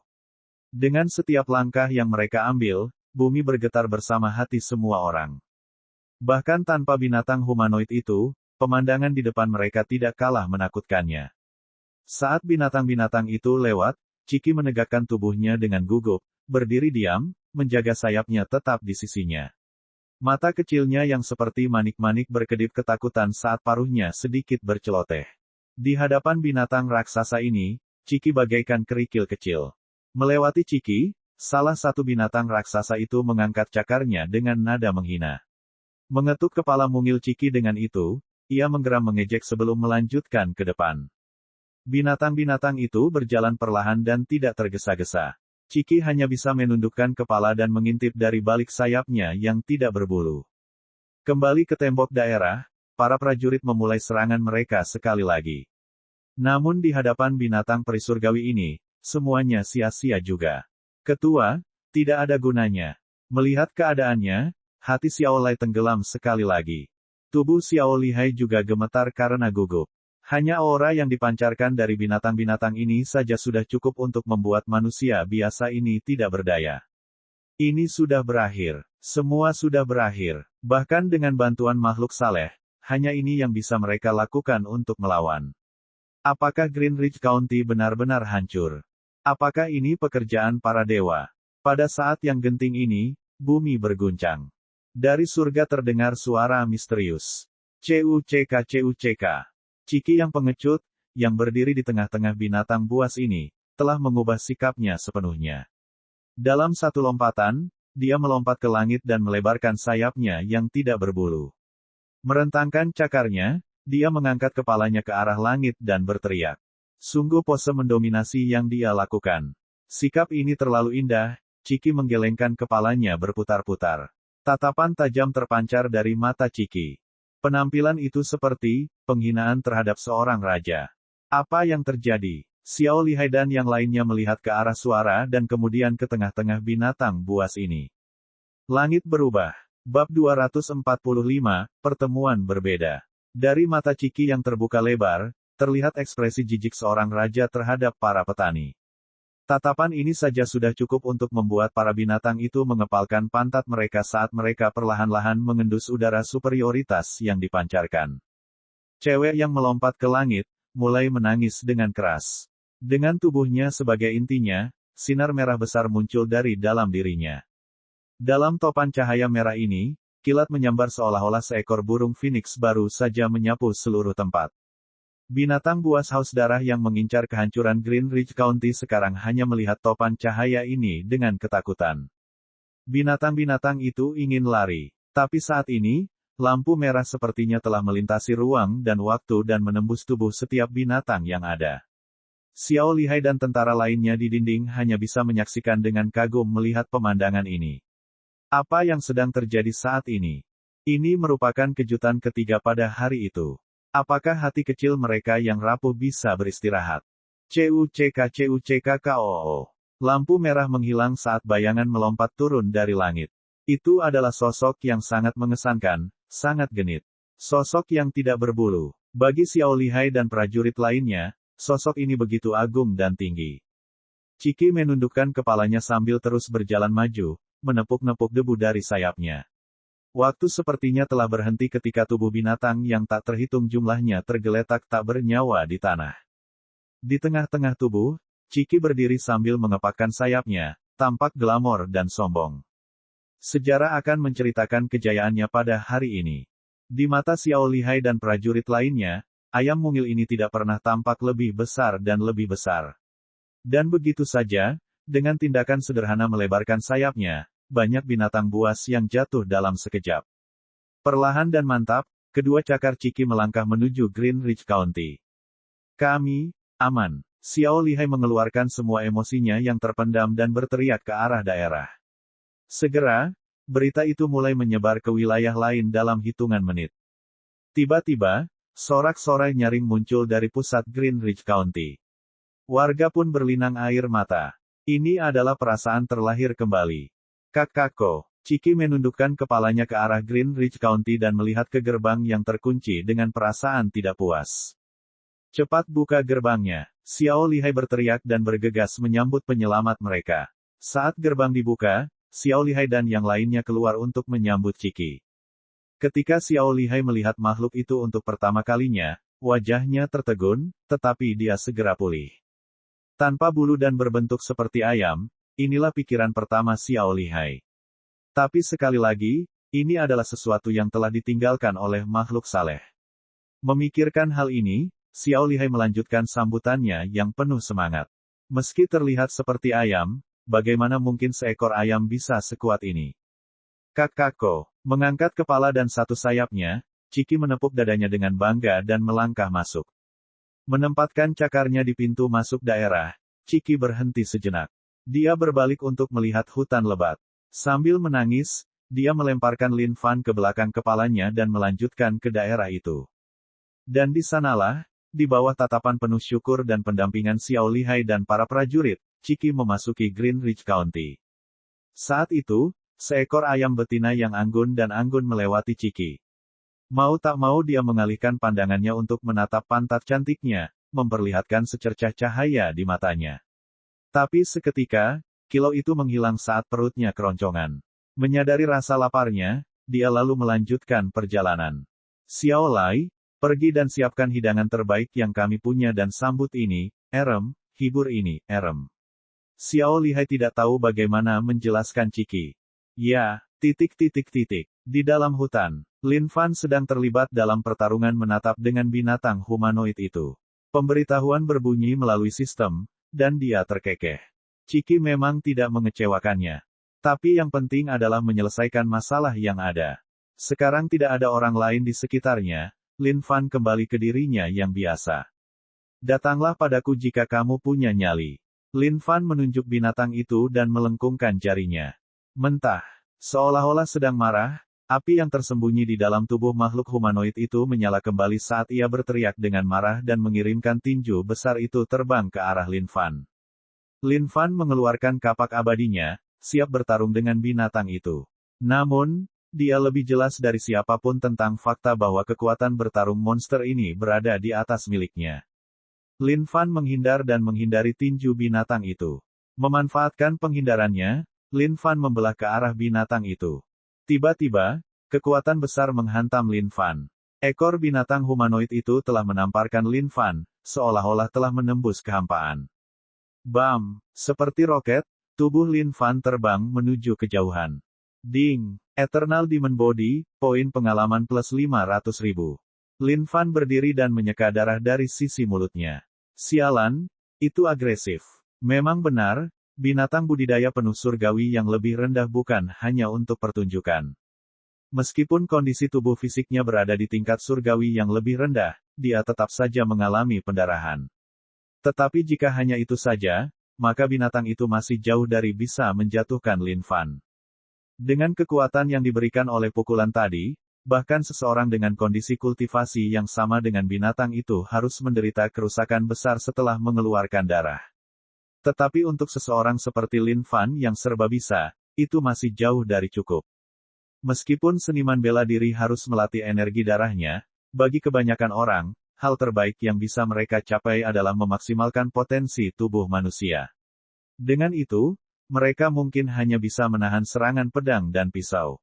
Speaker 1: Dengan setiap langkah yang mereka ambil, bumi bergetar bersama hati semua orang. Bahkan tanpa binatang humanoid itu, pemandangan di depan mereka tidak kalah menakutkannya. Saat binatang-binatang itu lewat, Ciki menegakkan tubuhnya dengan gugup, berdiri diam, menjaga sayapnya tetap di sisinya. Mata kecilnya yang seperti manik-manik berkedip ketakutan saat paruhnya sedikit berceloteh. Di hadapan binatang raksasa ini, Ciki bagaikan kerikil kecil. Melewati Ciki, salah satu binatang raksasa itu mengangkat cakarnya dengan nada menghina. Mengetuk kepala mungil Ciki dengan itu, ia menggeram mengejek sebelum melanjutkan ke depan. Binatang-binatang itu berjalan perlahan dan tidak tergesa-gesa. Ciki hanya bisa menundukkan kepala dan mengintip dari balik sayapnya yang tidak berbulu. Kembali ke tembok daerah, para prajurit memulai serangan mereka sekali lagi. Namun di hadapan binatang perisurgawi ini, semuanya sia-sia juga. Ketua, tidak ada gunanya. Melihat keadaannya, hati Xiao Lai tenggelam sekali lagi. Tubuh Xiao Lihai juga gemetar karena gugup. Hanya aura yang dipancarkan dari binatang-binatang ini saja sudah cukup untuk membuat manusia biasa ini tidak berdaya. Ini sudah berakhir. Semua sudah berakhir. Bahkan dengan bantuan makhluk saleh, hanya ini yang bisa mereka lakukan untuk melawan. Apakah Greenridge County benar-benar hancur? Apakah ini pekerjaan para dewa? Pada saat yang genting ini, bumi berguncang. Dari surga terdengar suara misterius. CUCK CUCK. Ciki yang pengecut, yang berdiri di tengah-tengah binatang buas ini, telah mengubah sikapnya sepenuhnya. Dalam satu lompatan, dia melompat ke langit dan melebarkan sayapnya yang tidak berbulu. Merentangkan cakarnya, dia mengangkat kepalanya ke arah langit dan berteriak. Sungguh pose mendominasi yang dia lakukan. Sikap ini terlalu indah, Ciki menggelengkan kepalanya berputar-putar. Tatapan tajam terpancar dari mata Ciki. Penampilan itu seperti penghinaan terhadap seorang raja. Apa yang terjadi? Xiao Lihai dan yang lainnya melihat ke arah suara dan kemudian ke tengah-tengah binatang buas ini. Langit berubah. Bab 245, Pertemuan Berbeda. Dari mata Ciki yang terbuka lebar, terlihat ekspresi jijik seorang raja terhadap para petani. Tatapan ini saja sudah cukup untuk membuat para binatang itu mengepalkan pantat mereka saat mereka perlahan-lahan mengendus udara superioritas yang dipancarkan. Cewek yang melompat ke langit, mulai menangis dengan keras. Dengan tubuhnya sebagai intinya, sinar merah besar muncul dari dalam dirinya. Dalam topan cahaya merah ini, kilat menyambar seolah-olah seekor burung phoenix baru saja menyapu seluruh tempat. Binatang buas haus darah yang mengincar kehancuran Greenridge County sekarang hanya melihat topan cahaya ini dengan ketakutan. Binatang-binatang itu ingin lari. Tapi saat ini, lampu merah sepertinya telah melintasi ruang dan waktu dan menembus tubuh setiap binatang yang ada. Xiao Lihai dan tentara lainnya di dinding hanya bisa menyaksikan dengan kagum melihat pemandangan ini. Apa yang sedang terjadi saat ini? Ini merupakan kejutan ketiga pada hari itu. Apakah hati kecil mereka yang rapuh bisa beristirahat? CUCK CUCK KOO. Lampu merah menghilang saat bayangan melompat turun dari langit. Itu adalah sosok yang sangat mengesankan, sangat genit. Sosok yang tidak berbulu. Bagi Xiao Lihai dan prajurit lainnya, sosok ini begitu agung dan tinggi. Ciki menundukkan kepalanya sambil terus berjalan maju, menepuk-nepuk debu dari sayapnya. Waktu sepertinya telah berhenti ketika tubuh binatang yang tak terhitung jumlahnya tergeletak tak bernyawa di tanah. Di tengah-tengah tubuh, Ciki berdiri sambil mengepakkan sayapnya, tampak glamor dan sombong. Sejarah akan menceritakan kejayaannya pada hari ini. Di mata Xiao Lihai dan prajurit lainnya, ayam mungil ini tidak pernah tampak lebih besar dan lebih besar. Dan begitu saja, dengan tindakan sederhana melebarkan sayapnya, banyak binatang buas yang jatuh dalam sekejap. Perlahan dan mantap, kedua cakar Ciki melangkah menuju Greenridge County. Kami, aman. Xiao Lihai mengeluarkan semua emosinya yang terpendam dan berteriak ke arah daerah. Segera, berita itu mulai menyebar ke wilayah lain dalam hitungan menit. Tiba-tiba, sorak-sorai nyaring muncul dari pusat Greenridge County. Warga pun berlinang air mata. Ini adalah perasaan terlahir kembali. Kakako, Chiki menundukkan kepalanya ke arah Greenridge County dan melihat ke gerbang yang terkunci dengan perasaan tidak puas. Cepat buka gerbangnya. Xiao Lihai berteriak dan bergegas menyambut penyelamat mereka. Saat gerbang dibuka, Xiao Lihai dan yang lainnya keluar untuk menyambut Chiki. Ketika Xiao Lihai melihat makhluk itu untuk pertama kalinya, wajahnya tertegun, tetapi dia segera pulih. Tanpa bulu dan berbentuk seperti ayam, inilah pikiran pertama Xiao Lihai. Tapi sekali lagi, ini adalah sesuatu yang telah ditinggalkan oleh makhluk saleh. Memikirkan hal ini, Xiao Lihai melanjutkan sambutannya yang penuh semangat. Meski terlihat seperti ayam, bagaimana mungkin seekor ayam bisa sekuat ini? Kakako, mengangkat kepala dan satu sayapnya, Chiki menepuk dadanya dengan bangga dan melangkah masuk. Menempatkan cakarnya di pintu masuk daerah, Chiki berhenti sejenak. Dia berbalik untuk melihat hutan lebat. Sambil menangis, dia melemparkan Lin Fan ke belakang kepalanya dan melanjutkan ke daerah itu. Dan di sanalah, di bawah tatapan penuh syukur dan pendampingan Xiao Lihai dan para prajurit, Chiki memasuki Greenridge County. Saat itu, seekor ayam betina yang anggun dan anggun melewati Chiki. Mau tak mau dia mengalihkan pandangannya untuk menatap pantat cantiknya, memperlihatkan secercah cahaya di matanya. Tapi seketika, kilau itu menghilang saat perutnya keroncongan. Menyadari rasa laparnya, dia lalu melanjutkan perjalanan. Xiao Lai, pergi dan siapkan hidangan terbaik yang kami punya dan sambut ini, Erem, hibur ini, Erem. Xiao Lihai tidak tahu bagaimana menjelaskan Chiki. Ya, ... Di dalam hutan, Lin Fan sedang terlibat dalam pertarungan menatap dengan binatang humanoid itu. Pemberitahuan berbunyi melalui sistem, dan dia terkekeh. Chiki memang tidak mengecewakannya. Tapi yang penting adalah menyelesaikan masalah yang ada. Sekarang tidak ada orang lain di sekitarnya, Lin Fan kembali ke dirinya yang biasa. Datanglah padaku jika kamu punya nyali. Lin Fan menunjuk binatang itu dan melengkungkan jarinya. Mentah. Seolah-olah sedang marah, api yang tersembunyi di dalam tubuh makhluk humanoid itu menyala kembali saat ia berteriak dengan marah dan mengirimkan tinju besar itu terbang ke arah Lin Fan. Lin Fan mengeluarkan kapak abadinya, siap bertarung dengan binatang itu. Namun, dia lebih jelas dari siapapun tentang fakta bahwa kekuatan bertarung monster ini berada di atas miliknya. Lin Fan menghindar dan menghindari tinju binatang itu. Memanfaatkan penghindarannya, Lin Fan membelah ke arah binatang itu. Tiba-tiba, kekuatan besar menghantam Lin Fan. Ekor binatang humanoid itu telah menamparkan Lin Fan, seolah-olah telah menembus kehampaan. Bam! Seperti roket, tubuh Lin Fan terbang menuju kejauhan. Ding! Eternal Demon Body, poin pengalaman plus 500.000. Lin Fan berdiri dan menyeka darah dari sisi mulutnya. Sialan, itu agresif. Memang benar, binatang budidaya penuh surgawi yang lebih rendah bukan hanya untuk pertunjukan. Meskipun kondisi tubuh fisiknya berada di tingkat surgawi yang lebih rendah, dia tetap saja mengalami pendarahan. Tetapi jika hanya itu saja, maka binatang itu masih jauh dari bisa menjatuhkan Lin Fan. Dengan kekuatan yang diberikan oleh pukulan tadi, bahkan seseorang dengan kondisi kultivasi yang sama dengan binatang itu harus menderita kerusakan besar setelah mengeluarkan darah. Tetapi untuk seseorang seperti Lin Fan yang serba bisa, itu masih jauh dari cukup. Meskipun seniman bela diri harus melatih energi darahnya, bagi kebanyakan orang, hal terbaik yang bisa mereka capai adalah memaksimalkan potensi tubuh manusia. Dengan itu, mereka mungkin hanya bisa menahan serangan pedang dan pisau.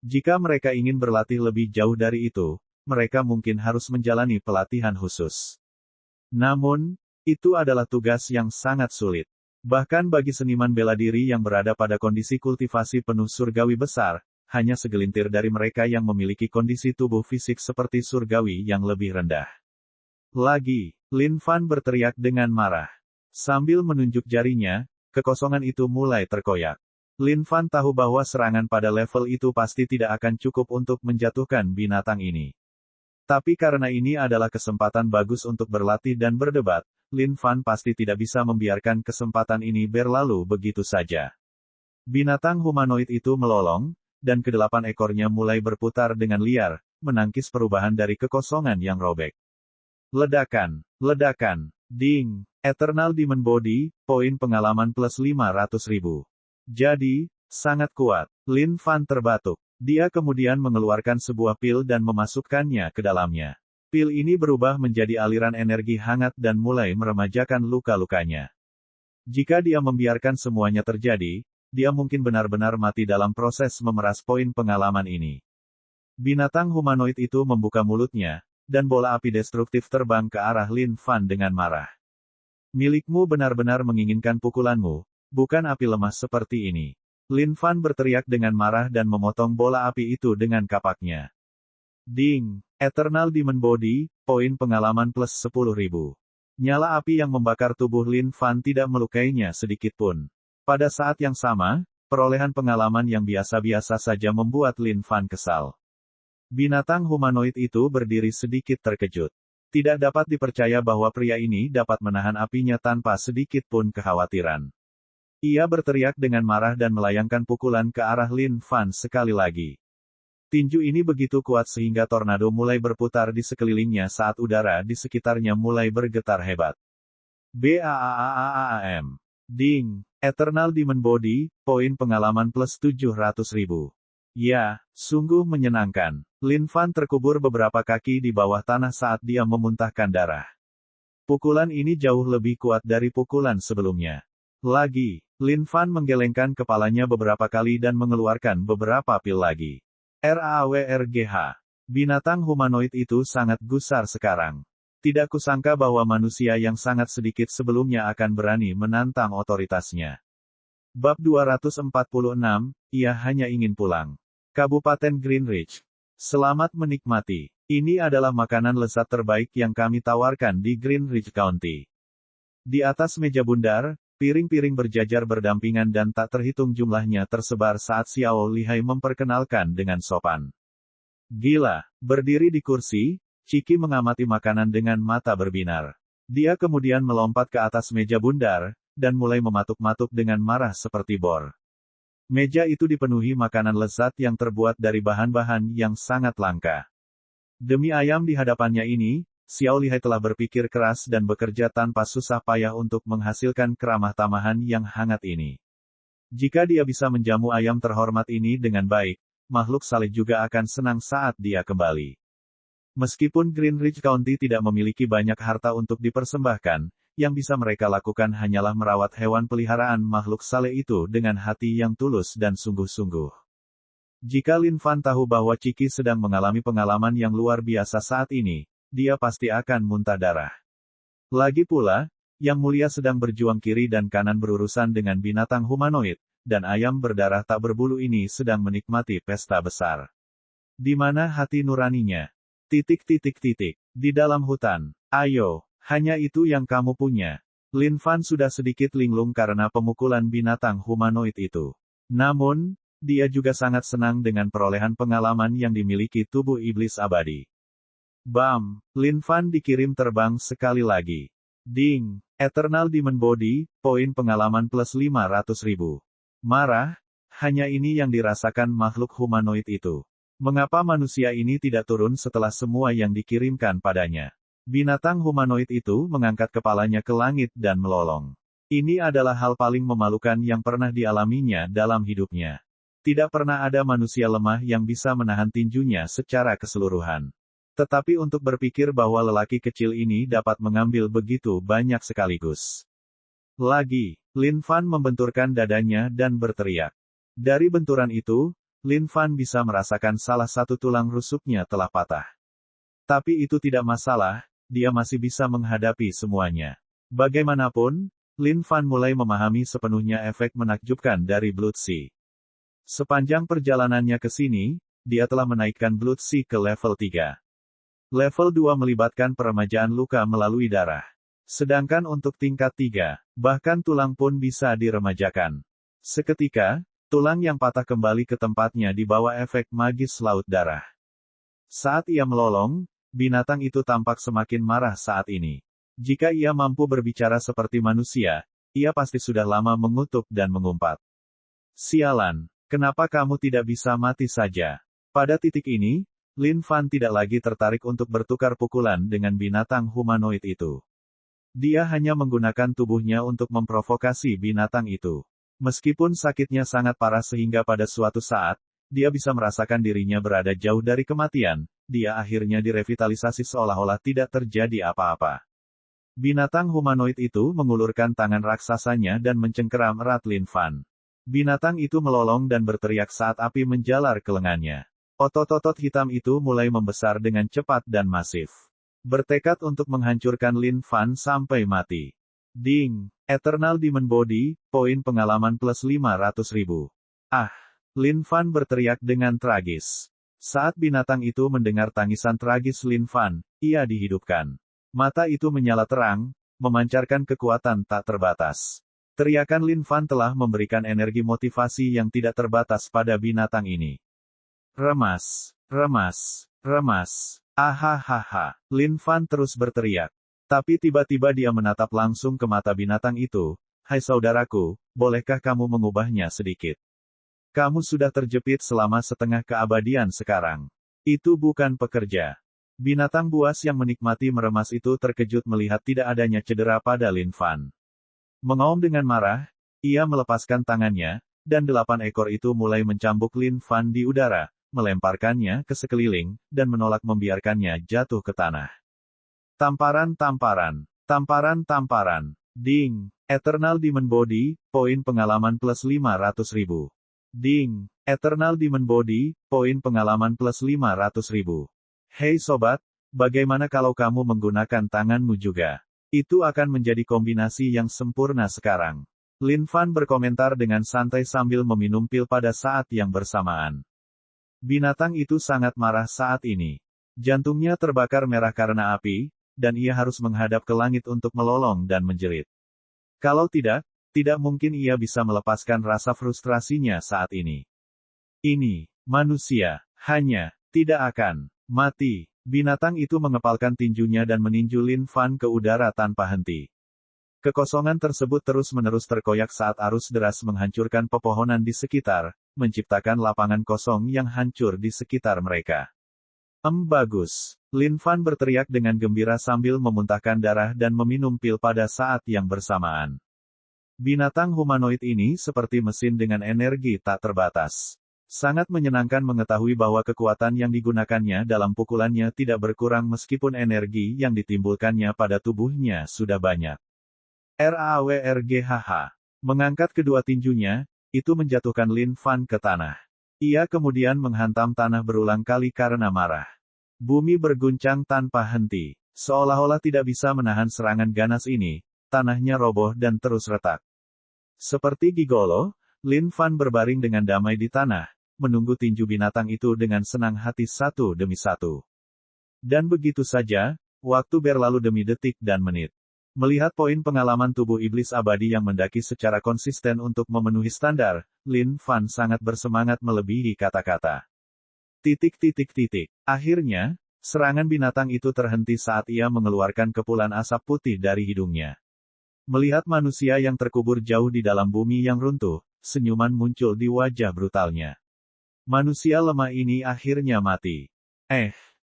Speaker 1: Jika mereka ingin berlatih lebih jauh dari itu, mereka mungkin harus menjalani pelatihan khusus. Namun, itu adalah tugas yang sangat sulit. Bahkan bagi seniman bela diri yang berada pada kondisi kultivasi penuh surgawi besar, hanya segelintir dari mereka yang memiliki kondisi tubuh fisik seperti surgawi yang lebih rendah. Lagi, Lin Fan berteriak dengan marah. Sambil menunjuk jarinya, kekosongan itu mulai terkoyak. Lin Fan tahu bahwa serangan pada level itu pasti tidak akan cukup untuk menjatuhkan binatang ini. Tapi karena ini adalah kesempatan bagus untuk berlatih dan berdebat, Lin Fan pasti tidak bisa membiarkan kesempatan ini berlalu begitu saja. Binatang humanoid itu melolong, dan kedelapan ekornya mulai berputar dengan liar, menangkis perubahan dari kekosongan yang robek. Ledakan, ledakan, ding, Eternal Demon Body, poin pengalaman plus 500.000. Jadi, sangat kuat. Lin Fan terbatuk. Dia kemudian mengeluarkan sebuah pil dan memasukkannya ke dalamnya. Pil ini berubah menjadi aliran energi hangat dan mulai meremajakan luka-lukanya. Jika dia membiarkan semuanya terjadi, dia mungkin benar-benar mati dalam proses memeras poin pengalaman ini. Binatang humanoid itu membuka mulutnya, dan bola api destruktif terbang ke arah Lin Fan dengan marah. Milikmu benar-benar menginginkan pukulanmu, bukan api lemas seperti ini. Lin Fan berteriak dengan marah dan memotong bola api itu dengan kapaknya. Ding! Eternal Demon Body, poin pengalaman plus 10.000. Nyala api yang membakar tubuh Lin Fan tidak melukainya sedikit pun. Pada saat yang sama, perolehan pengalaman yang biasa-biasa saja membuat Lin Fan kesal. Binatang humanoid itu berdiri sedikit terkejut. Tidak dapat dipercaya bahwa pria ini dapat menahan apinya tanpa sedikit pun kekhawatiran. Ia berteriak dengan marah dan melayangkan pukulan ke arah Lin Fan sekali lagi. Tinju ini begitu kuat sehingga tornado mulai berputar di sekelilingnya saat udara di sekitarnya mulai bergetar hebat. BAAAAAM. Ding! Eternal Demon Body, poin pengalaman plus 700.000. Ya, sungguh menyenangkan. Lin Fan terkubur beberapa kaki di bawah tanah saat dia memuntahkan darah. Pukulan ini jauh lebih kuat dari pukulan sebelumnya. Lagi, Lin Fan menggelengkan kepalanya beberapa kali dan mengeluarkan beberapa pil lagi. RAWRGH. Binatang humanoid itu sangat gusar sekarang. Tidak kusangka bahwa manusia yang sangat sedikit sebelumnya akan berani menantang otoritasnya. Bab 246, ia hanya ingin pulang. Kabupaten Greenridge. Selamat menikmati. Ini adalah makanan lezat terbaik yang kami tawarkan di Greenridge County. Di atas meja bundar, piring-piring berjajar berdampingan dan tak terhitung jumlahnya tersebar saat Xiao Lihai memperkenalkan dengan sopan. Gila, berdiri di kursi, Ciki mengamati makanan dengan mata berbinar. Dia kemudian melompat ke atas meja bundar, dan mulai mematuk-matuk dengan marah seperti bor. Meja itu dipenuhi makanan lezat yang terbuat dari bahan-bahan yang sangat langka. Demi ayam di hadapannya ini, Xiao Lihai telah berpikir keras dan bekerja tanpa susah payah untuk menghasilkan keramah tamahan yang hangat ini. Jika dia bisa menjamu ayam terhormat ini dengan baik, makhluk saleh juga akan senang saat dia kembali. Meskipun Greenridge County tidak memiliki banyak harta untuk dipersembahkan, yang bisa mereka lakukan hanyalah merawat hewan peliharaan makhluk saleh itu dengan hati yang tulus dan sungguh-sungguh. Jika Lin Fan tahu bahwa Ciki sedang mengalami pengalaman yang luar biasa saat ini, dia pasti akan muntah darah. Lagi pula, Yang Mulia sedang berjuang kiri dan kanan berurusan dengan binatang humanoid, dan ayam berdarah tak berbulu ini sedang menikmati pesta besar. Di mana hati nuraninya? Di dalam hutan. Ayo, hanya itu yang kamu punya. Lin Fan sudah sedikit linglung karena pemukulan binatang humanoid itu. Namun, dia juga sangat senang dengan perolehan pengalaman yang dimiliki tubuh iblis abadi. Bam! Lin Fan dikirim terbang sekali lagi. Ding! Eternal Demon Body, poin pengalaman plus 500.000. Marah, hanya ini yang dirasakan makhluk humanoid itu. Mengapa manusia ini tidak turun setelah semua yang dikirimkan padanya? Binatang humanoid itu mengangkat kepalanya ke langit dan melolong. Ini adalah hal paling memalukan yang pernah dialaminya dalam hidupnya. Tidak pernah ada manusia lemah yang bisa menahan tinjunya secara keseluruhan. Tetapi untuk berpikir bahwa lelaki kecil ini dapat mengambil begitu banyak sekaligus. Lagi, Lin Fan membenturkan dadanya dan berteriak. Dari benturan itu, Lin Fan bisa merasakan salah satu tulang rusuknya telah patah. Tapi itu tidak masalah, dia masih bisa menghadapi semuanya. Bagaimanapun, Lin Fan mulai memahami sepenuhnya efek menakjubkan dari Blood Sea. Sepanjang perjalanannya ke sini, dia telah menaikkan Blood Sea ke level 3. Level 2 melibatkan peremajaan luka melalui darah. Sedangkan untuk tingkat 3, bahkan tulang pun bisa diremajakan. Seketika, tulang yang patah kembali ke tempatnya di bawah efek magis laut darah. Saat ia melolong, binatang itu tampak semakin marah saat ini. Jika ia mampu berbicara seperti manusia, ia pasti sudah lama mengutuk dan mengumpat. Sialan, kenapa kamu tidak bisa mati saja? Pada titik ini, Lin Fan tidak lagi tertarik untuk bertukar pukulan dengan binatang humanoid itu. Dia hanya menggunakan tubuhnya untuk memprovokasi binatang itu. Meskipun sakitnya sangat parah sehingga pada suatu saat, dia bisa merasakan dirinya berada jauh dari kematian, dia akhirnya direvitalisasi seolah-olah tidak terjadi apa-apa. Binatang humanoid itu mengulurkan tangan raksasanya dan mencengkeram erat Lin Fan. Binatang itu melolong dan berteriak saat api menjalar ke lengannya. Otot-otot hitam itu mulai membesar dengan cepat dan masif. Bertekad untuk menghancurkan Lin Fan sampai mati. Ding! Eternal Demon Body, poin pengalaman plus 500.000. Ah! Lin Fan berteriak dengan tragis. Saat binatang itu mendengar tangisan tragis Lin Fan, ia dihidupkan. Mata itu menyala terang, memancarkan kekuatan tak terbatas. Teriakan Lin Fan telah memberikan energi motivasi yang tidak terbatas pada binatang ini. Remas, remas, remas. Ahahaha. Lin Fan terus berteriak. Tapi tiba-tiba dia menatap langsung ke mata binatang itu. Hai saudaraku, bolehkah kamu mengubahnya sedikit? Kamu sudah terjepit selama setengah keabadian sekarang. Itu bukan pekerja. Binatang buas yang menikmati meremas itu terkejut melihat tidak adanya cedera pada Lin Fan. Mengaum dengan marah, ia melepaskan tangannya, dan 8 ekor itu mulai mencambuk Lin Fan di udara, melemparkannya ke sekeliling, dan menolak membiarkannya jatuh ke tanah. Tamparan-tamparan, tamparan-tamparan, ding, Eternal Demon Body, poin pengalaman plus 500.000. Ding, Eternal Demon Body, poin pengalaman plus 500.000. Hei sobat, bagaimana kalau kamu menggunakan tanganmu juga? Itu akan menjadi kombinasi yang sempurna sekarang. Lin Fan berkomentar dengan santai sambil meminum pil pada saat yang bersamaan. Binatang itu sangat marah saat ini. Jantungnya terbakar merah karena api, dan ia harus menghadap ke langit untuk melolong dan menjerit. Kalau tidak mungkin ia bisa melepaskan rasa frustrasinya saat ini. Ini, manusia, hanya, tidak akan, mati. Binatang itu mengepalkan tinjunya dan meninju Lin Fan ke udara tanpa henti. Kekosongan tersebut terus-menerus terkoyak saat arus deras menghancurkan pepohonan di sekitar, menciptakan lapangan kosong yang hancur di sekitar mereka. Bagus. Lin Fan berteriak dengan gembira sambil memuntahkan darah dan meminum pil pada saat yang bersamaan. Binatang humanoid ini seperti mesin dengan energi tak terbatas. Sangat menyenangkan mengetahui bahwa kekuatan yang digunakannya dalam pukulannya tidak berkurang meskipun energi yang ditimbulkannya pada tubuhnya sudah banyak. RAWRGHH. Mengangkat kedua tinjunya, itu menjatuhkan Lin Fan ke tanah. Ia kemudian menghantam tanah berulang kali karena marah. Bumi berguncang tanpa henti. Seolah-olah tidak bisa menahan serangan ganas ini, tanahnya roboh dan terus retak. Seperti gigolo, Lin Fan berbaring dengan damai di tanah, menunggu tinju binatang itu dengan senang hati satu demi satu. Dan begitu saja, waktu berlalu demi detik dan menit. Melihat poin pengalaman tubuh iblis abadi yang mendaki secara konsisten untuk memenuhi standar, Lin Fan sangat bersemangat melebihi kata-kata. Akhirnya, serangan binatang itu terhenti saat ia mengeluarkan kepulan asap putih dari hidungnya. Melihat manusia yang terkubur jauh di dalam bumi yang runtuh, senyuman muncul di wajah brutalnya. Manusia lemah ini akhirnya mati.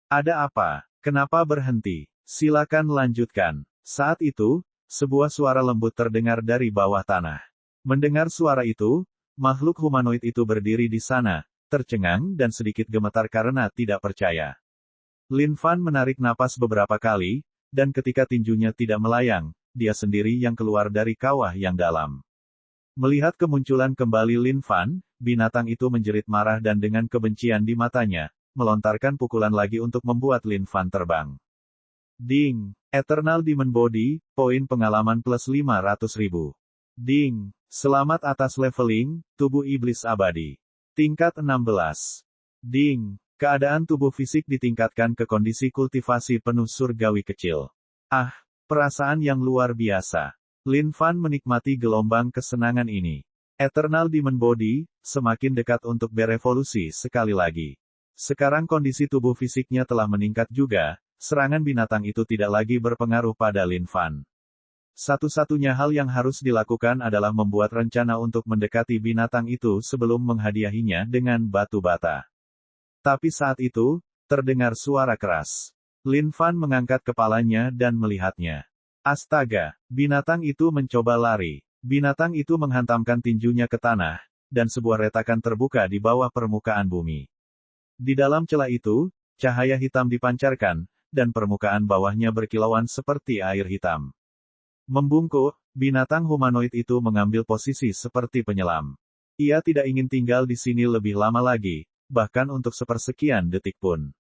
Speaker 1: Ada apa? Kenapa berhenti? Silakan lanjutkan. Saat itu, sebuah suara lembut terdengar dari bawah tanah. Mendengar suara itu, makhluk humanoid itu berdiri di sana, tercengang dan sedikit gemetar karena tidak percaya. Lin Fan menarik napas beberapa kali, dan ketika tinjunya tidak melayang, dia sendiri yang keluar dari kawah yang dalam. Melihat kemunculan kembali Lin Fan, binatang itu menjerit marah dan dengan kebencian di matanya, melontarkan pukulan lagi untuk membuat Lin Fan terbang. Ding! Eternal Demon Body, poin pengalaman plus 500.000. Ding! Selamat atas leveling, tubuh iblis abadi. Tingkat 16. Ding! Keadaan tubuh fisik ditingkatkan ke kondisi kultivasi penuh surgawi kecil. Ah! Perasaan yang luar biasa. Lin Fan menikmati gelombang kesenangan ini. Eternal Demon Body, semakin dekat untuk berevolusi sekali lagi. Sekarang kondisi tubuh fisiknya telah meningkat juga, serangan binatang itu tidak lagi berpengaruh pada Lin Fan. Satu-satunya hal yang harus dilakukan adalah membuat rencana untuk mendekati binatang itu sebelum menghadiahinya dengan batu bata. Tapi saat itu, terdengar suara keras. Lin Fan mengangkat kepalanya dan melihatnya. Astaga, binatang itu mencoba lari. Binatang itu menghantamkan tinjunya ke tanah, dan sebuah retakan terbuka di bawah permukaan bumi. Di dalam celah itu, cahaya hitam dipancarkan, dan permukaan bawahnya berkilauan seperti air hitam. Membungkuk, binatang humanoid itu mengambil posisi seperti penyelam. Ia tidak ingin tinggal di sini lebih lama lagi, bahkan untuk sepersekian detik pun.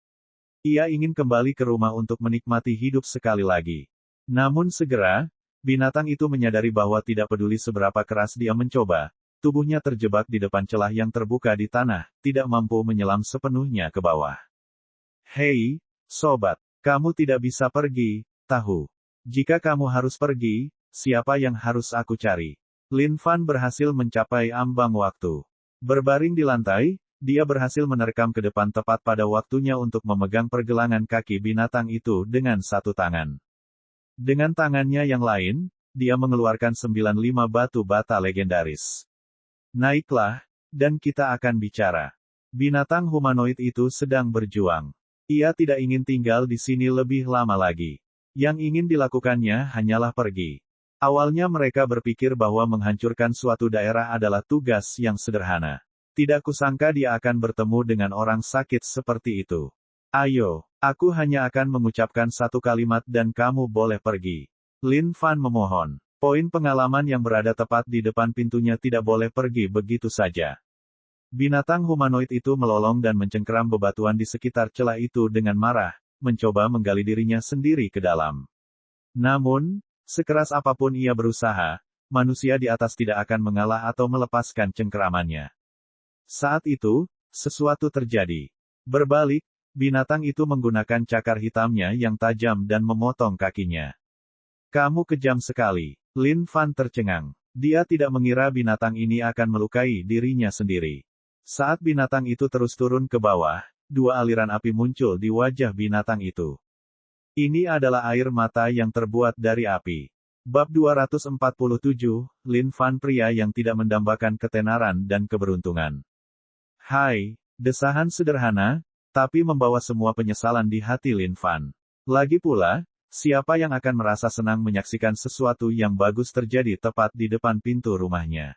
Speaker 1: Ia ingin kembali ke rumah untuk menikmati hidup sekali lagi. Namun segera, binatang itu menyadari bahwa tidak peduli seberapa keras dia mencoba, tubuhnya terjebak di depan celah yang terbuka di tanah, tidak mampu menyelam sepenuhnya ke bawah. Hei, sobat, kamu tidak bisa pergi, tahu. Jika kamu harus pergi, siapa yang harus aku cari? Lin Fan berhasil mencapai ambang waktu. Berbaring di lantai, dia berhasil menerkam ke depan tepat pada waktunya untuk memegang pergelangan kaki binatang itu dengan satu tangan. Dengan tangannya yang lain, dia mengeluarkan 95 batu bata legendaris. Naiklah, dan kita akan bicara. Binatang humanoid itu sedang berjuang. Ia tidak ingin tinggal di sini lebih lama lagi. Yang ingin dilakukannya hanyalah pergi. Awalnya mereka berpikir bahwa menghancurkan suatu daerah adalah tugas yang sederhana. Tidak kusangka dia akan bertemu dengan orang sakit seperti itu. Ayo, aku hanya akan mengucapkan satu kalimat dan kamu boleh pergi. Lin Fan memohon. Poin pengalaman yang berada tepat di depan pintunya tidak boleh pergi begitu saja. Binatang humanoid itu melolong dan mencengkeram bebatuan di sekitar celah itu dengan marah, mencoba menggali dirinya sendiri ke dalam. Namun, sekeras apapun ia berusaha, manusia di atas tidak akan mengalah atau melepaskan cengkeramannya. Saat itu, sesuatu terjadi. Berbalik, binatang itu menggunakan cakar hitamnya yang tajam dan memotong kakinya. Kamu kejam sekali. Lin Fan tercengang. Dia tidak mengira binatang ini akan melukai dirinya sendiri. Saat binatang itu terus turun ke bawah, dua aliran api muncul di wajah binatang itu. Ini adalah air mata yang terbuat dari api. Bab 247, Lin Fan pria yang tidak mendambakan ketenaran dan keberuntungan. Hai, desahan sederhana, tapi membawa semua penyesalan di hati Lin Fan. Lagi pula, siapa yang akan merasa senang menyaksikan sesuatu yang bagus terjadi tepat di depan pintu rumahnya?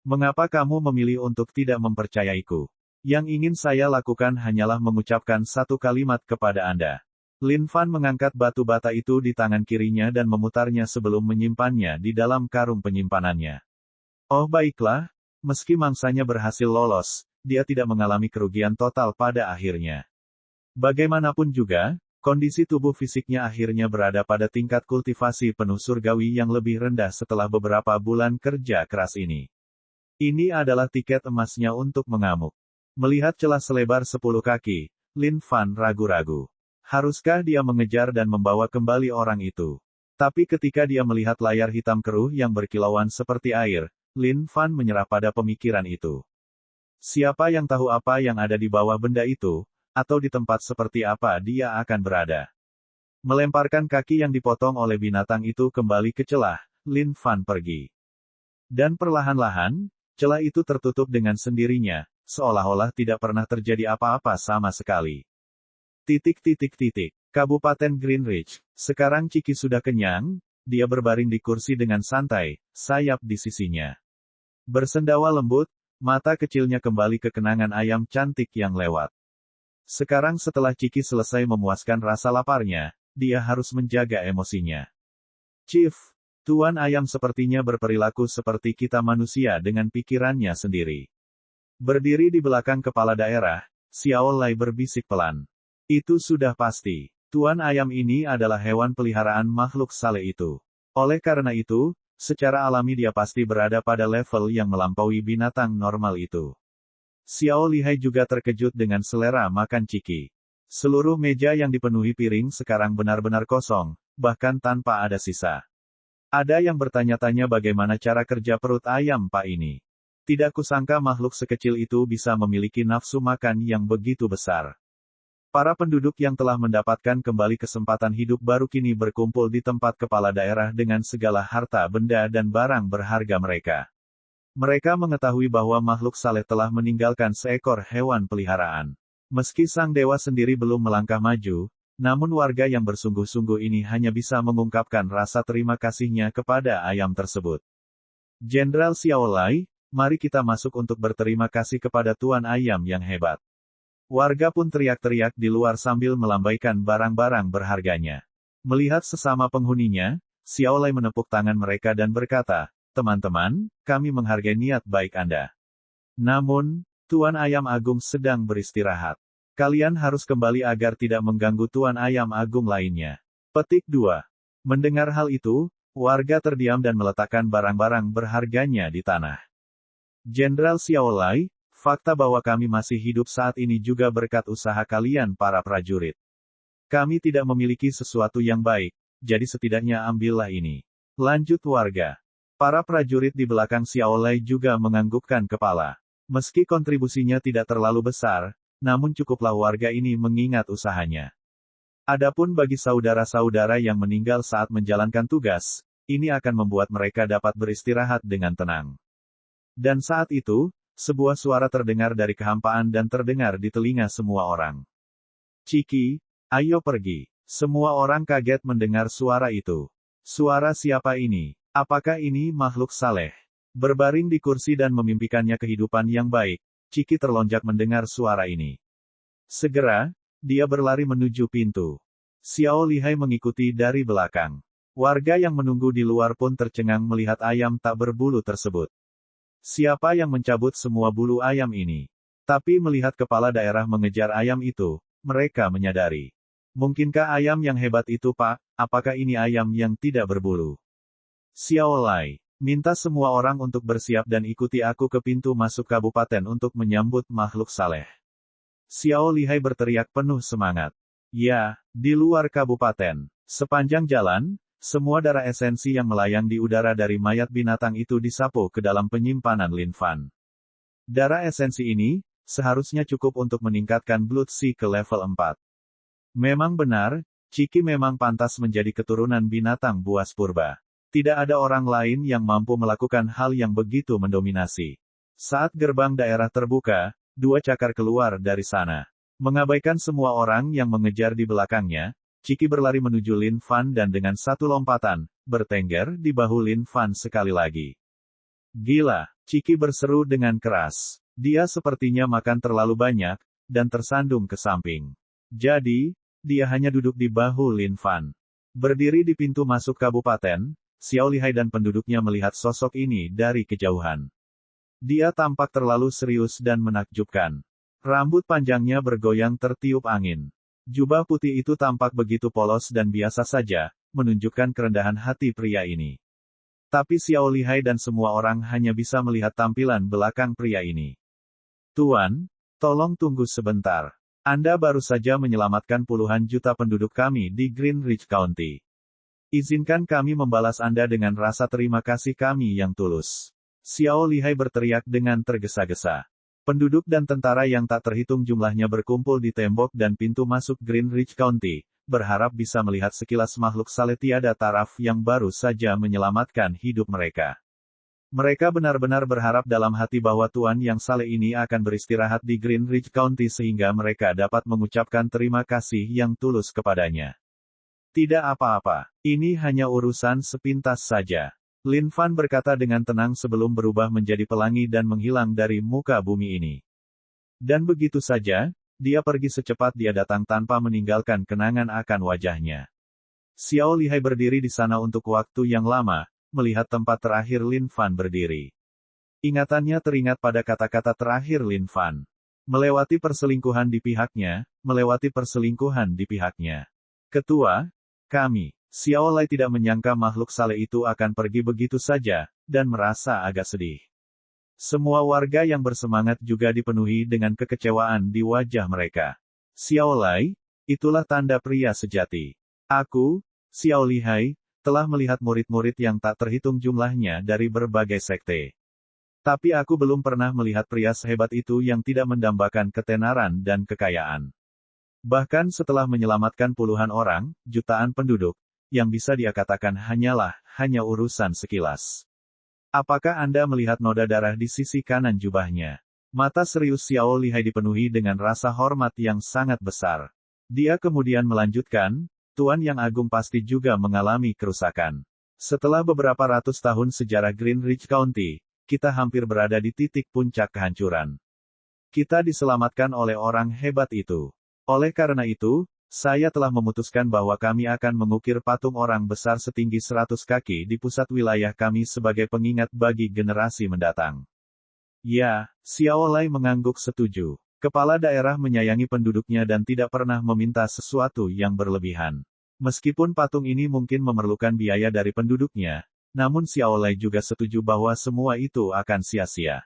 Speaker 1: Mengapa kamu memilih untuk tidak mempercayaiku? Yang ingin saya lakukan hanyalah mengucapkan satu kalimat kepada Anda. Lin Fan mengangkat batu bata itu di tangan kirinya dan memutarnya sebelum menyimpannya di dalam karung penyimpanannya. Oh baiklah, meski mangsanya berhasil lolos, dia tidak mengalami kerugian total pada akhirnya. Bagaimanapun juga, kondisi tubuh fisiknya akhirnya berada pada tingkat kultivasi penuh surgawi yang lebih rendah setelah beberapa bulan kerja keras ini. Ini adalah tiket emasnya untuk mengamuk. Melihat celah selebar 10 kaki, Lin Fan ragu-ragu. Haruskah dia mengejar dan membawa kembali orang itu? Tapi ketika dia melihat layar hitam keruh yang berkilauan seperti air, Lin Fan menyerah pada pemikiran itu. Siapa yang tahu apa yang ada di bawah benda itu, atau di tempat seperti apa dia akan berada. Melemparkan kaki yang dipotong oleh binatang itu kembali ke celah, Lin Fan pergi. Dan perlahan-lahan, celah itu tertutup dengan sendirinya, seolah-olah tidak pernah terjadi apa-apa sama sekali. Kabupaten Greenridge. Sekarang Ciki sudah kenyang, dia berbaring di kursi dengan santai, sayap di sisinya. Bersendawa lembut, mata kecilnya kembali ke kenangan ayam cantik yang lewat. Sekarang setelah Ciki selesai memuaskan rasa laparnya, dia harus menjaga emosinya. Chief, Tuan Ayam sepertinya berperilaku seperti kita manusia dengan pikirannya sendiri. Berdiri di belakang kepala daerah, Xiao Lai berbisik pelan. Itu sudah pasti. Tuan Ayam ini adalah hewan peliharaan makhluk saleh itu. Oleh karena itu, secara alami dia pasti berada pada level yang melampaui binatang normal itu. Xiao Lihai juga terkejut dengan selera makan Ciki. Seluruh meja yang dipenuhi piring sekarang benar-benar kosong, bahkan tanpa ada sisa. Ada yang bertanya-tanya bagaimana cara kerja perut ayam Pak ini. Tidak kusangka makhluk sekecil itu bisa memiliki nafsu makan yang begitu besar. Para penduduk yang telah mendapatkan kembali kesempatan hidup baru kini berkumpul di tempat kepala daerah dengan segala harta benda dan barang berharga mereka. Mereka mengetahui bahwa makhluk saleh telah meninggalkan seekor hewan peliharaan. Meski sang dewa sendiri belum melangkah maju, namun warga yang bersungguh-sungguh ini hanya bisa mengungkapkan rasa terima kasihnya kepada ayam tersebut. Jenderal Xiaolai, mari kita masuk untuk berterima kasih kepada Tuan Ayam yang hebat. Warga pun teriak-teriak di luar sambil melambaikan barang-barang berharganya. Melihat sesama penghuninya, Xiaolai menepuk tangan mereka dan berkata, "Teman-teman, kami menghargai niat baik Anda. Namun, Tuan Ayam Agung sedang beristirahat. Kalian harus kembali agar tidak mengganggu Tuan Ayam Agung lainnya." Petik 2. Mendengar hal itu, warga terdiam dan meletakkan barang-barang berharganya di tanah. Jenderal Xiaolai, fakta bahwa kami masih hidup saat ini juga berkat usaha kalian para prajurit. Kami tidak memiliki sesuatu yang baik, jadi setidaknya ambillah ini. Lanjut warga. Para prajurit di belakang Xiaolai juga menganggukkan kepala. Meski kontribusinya tidak terlalu besar, namun cukuplah warga ini mengingat usahanya. Adapun bagi saudara-saudara yang meninggal saat menjalankan tugas, ini akan membuat mereka dapat beristirahat dengan tenang. Dan saat itu, sebuah suara terdengar dari kehampaan dan terdengar di telinga semua orang. "Ciki, ayo pergi." Semua orang kaget mendengar suara itu. Suara siapa ini? Apakah ini makhluk saleh? Berbaring di kursi dan memimpikannya kehidupan yang baik, Ciki terlonjak mendengar suara ini. Segera, dia berlari menuju pintu. Xiao Lihai mengikuti dari belakang. Warga yang menunggu di luar pun tercengang melihat ayam tak berbulu tersebut. Siapa yang mencabut semua bulu ayam ini? Tapi melihat kepala daerah mengejar ayam itu, mereka menyadari. Mungkinkah ayam yang hebat itu Pak? Apakah ini ayam yang tidak berbulu? Xiaolai, minta semua orang untuk bersiap dan ikuti aku ke pintu masuk kabupaten untuk menyambut makhluk saleh. Xiao Lihai berteriak penuh semangat. Ya, di luar kabupaten. Sepanjang jalan, semua darah esensi yang melayang di udara dari mayat binatang itu disapu ke dalam penyimpanan Lin Fan. Darah esensi ini, seharusnya cukup untuk meningkatkan Blood Sea ke level 4. Memang benar, Ciki memang pantas menjadi keturunan binatang buas purba. Tidak ada orang lain yang mampu melakukan hal yang begitu mendominasi. Saat gerbang daerah terbuka, dua cakar keluar dari sana. Mengabaikan semua orang yang mengejar di belakangnya, Ciki berlari menuju Lin Fan dan dengan satu lompatan, bertengger di bahu Lin Fan sekali lagi. Gila, Ciki berseru dengan keras. Dia sepertinya makan terlalu banyak, dan tersandung ke samping. Jadi, dia hanya duduk di bahu Lin Fan. Berdiri di pintu masuk kabupaten, Xiao Lihai dan penduduknya melihat sosok ini dari kejauhan. Dia tampak terlalu serius dan menakjubkan. Rambut panjangnya bergoyang tertiup angin. Jubah putih itu tampak begitu polos dan biasa saja, menunjukkan kerendahan hati pria ini. Tapi Xiao Lihai dan semua orang hanya bisa melihat tampilan belakang pria ini. "Tuan, tolong tunggu sebentar. Anda baru saja menyelamatkan puluhan juta penduduk kami di Greenridge County. Izinkan kami membalas Anda dengan rasa terima kasih kami yang tulus." Xiao Lihai berteriak dengan tergesa-gesa. Penduduk dan tentara yang tak terhitung jumlahnya berkumpul di tembok dan pintu masuk Greenridge County, berharap bisa melihat sekilas makhluk saleh tiada taraf yang baru saja menyelamatkan hidup mereka. Mereka benar-benar berharap dalam hati bahwa Tuan yang saleh ini akan beristirahat di Greenridge County sehingga mereka dapat mengucapkan terima kasih yang tulus kepadanya. Tidak apa-apa, ini hanya urusan sepintas saja. Lin Fan berkata dengan tenang sebelum berubah menjadi pelangi dan menghilang dari muka bumi ini. Dan begitu saja, dia pergi secepat dia datang tanpa meninggalkan kenangan akan wajahnya. Xiao Lihai berdiri di sana untuk waktu yang lama, melihat tempat terakhir Lin Fan berdiri. Ingatannya teringat pada kata-kata terakhir Lin Fan. Melewati perselingkuhan di pihaknya, melewati perselingkuhan di pihaknya. Ketua, kami. Xiaolai tidak menyangka makhluk saleh itu akan pergi begitu saja, dan merasa agak sedih. Semua warga yang bersemangat juga dipenuhi dengan kekecewaan di wajah mereka. Xiaolai, itulah tanda pria sejati. Aku, Xiao Lihai, telah melihat murid-murid yang tak terhitung jumlahnya dari berbagai sekte. Tapi aku belum pernah melihat pria sehebat itu yang tidak mendambakan ketenaran dan kekayaan. Bahkan setelah menyelamatkan puluhan orang, jutaan penduduk, yang bisa dia katakan hanya urusan sekilas. Apakah Anda melihat noda darah di sisi kanan jubahnya? Mata serius Xiao Lihai dipenuhi dengan rasa hormat yang sangat besar. Dia kemudian melanjutkan, Tuan Yang Agung pasti juga mengalami kerusakan. Setelah beberapa ratus tahun sejarah Greenridge County, kita hampir berada di titik puncak kehancuran. Kita diselamatkan oleh orang hebat itu. Oleh karena itu, saya telah memutuskan bahwa kami akan mengukir patung orang besar setinggi 100 kaki di pusat wilayah kami sebagai pengingat bagi generasi mendatang. Ya, Xiao Lai mengangguk setuju. Kepala daerah menyayangi penduduknya dan tidak pernah meminta sesuatu yang berlebihan. Meskipun patung ini mungkin memerlukan biaya dari penduduknya, namun Xiao Lai juga setuju bahwa semua itu akan sia-sia.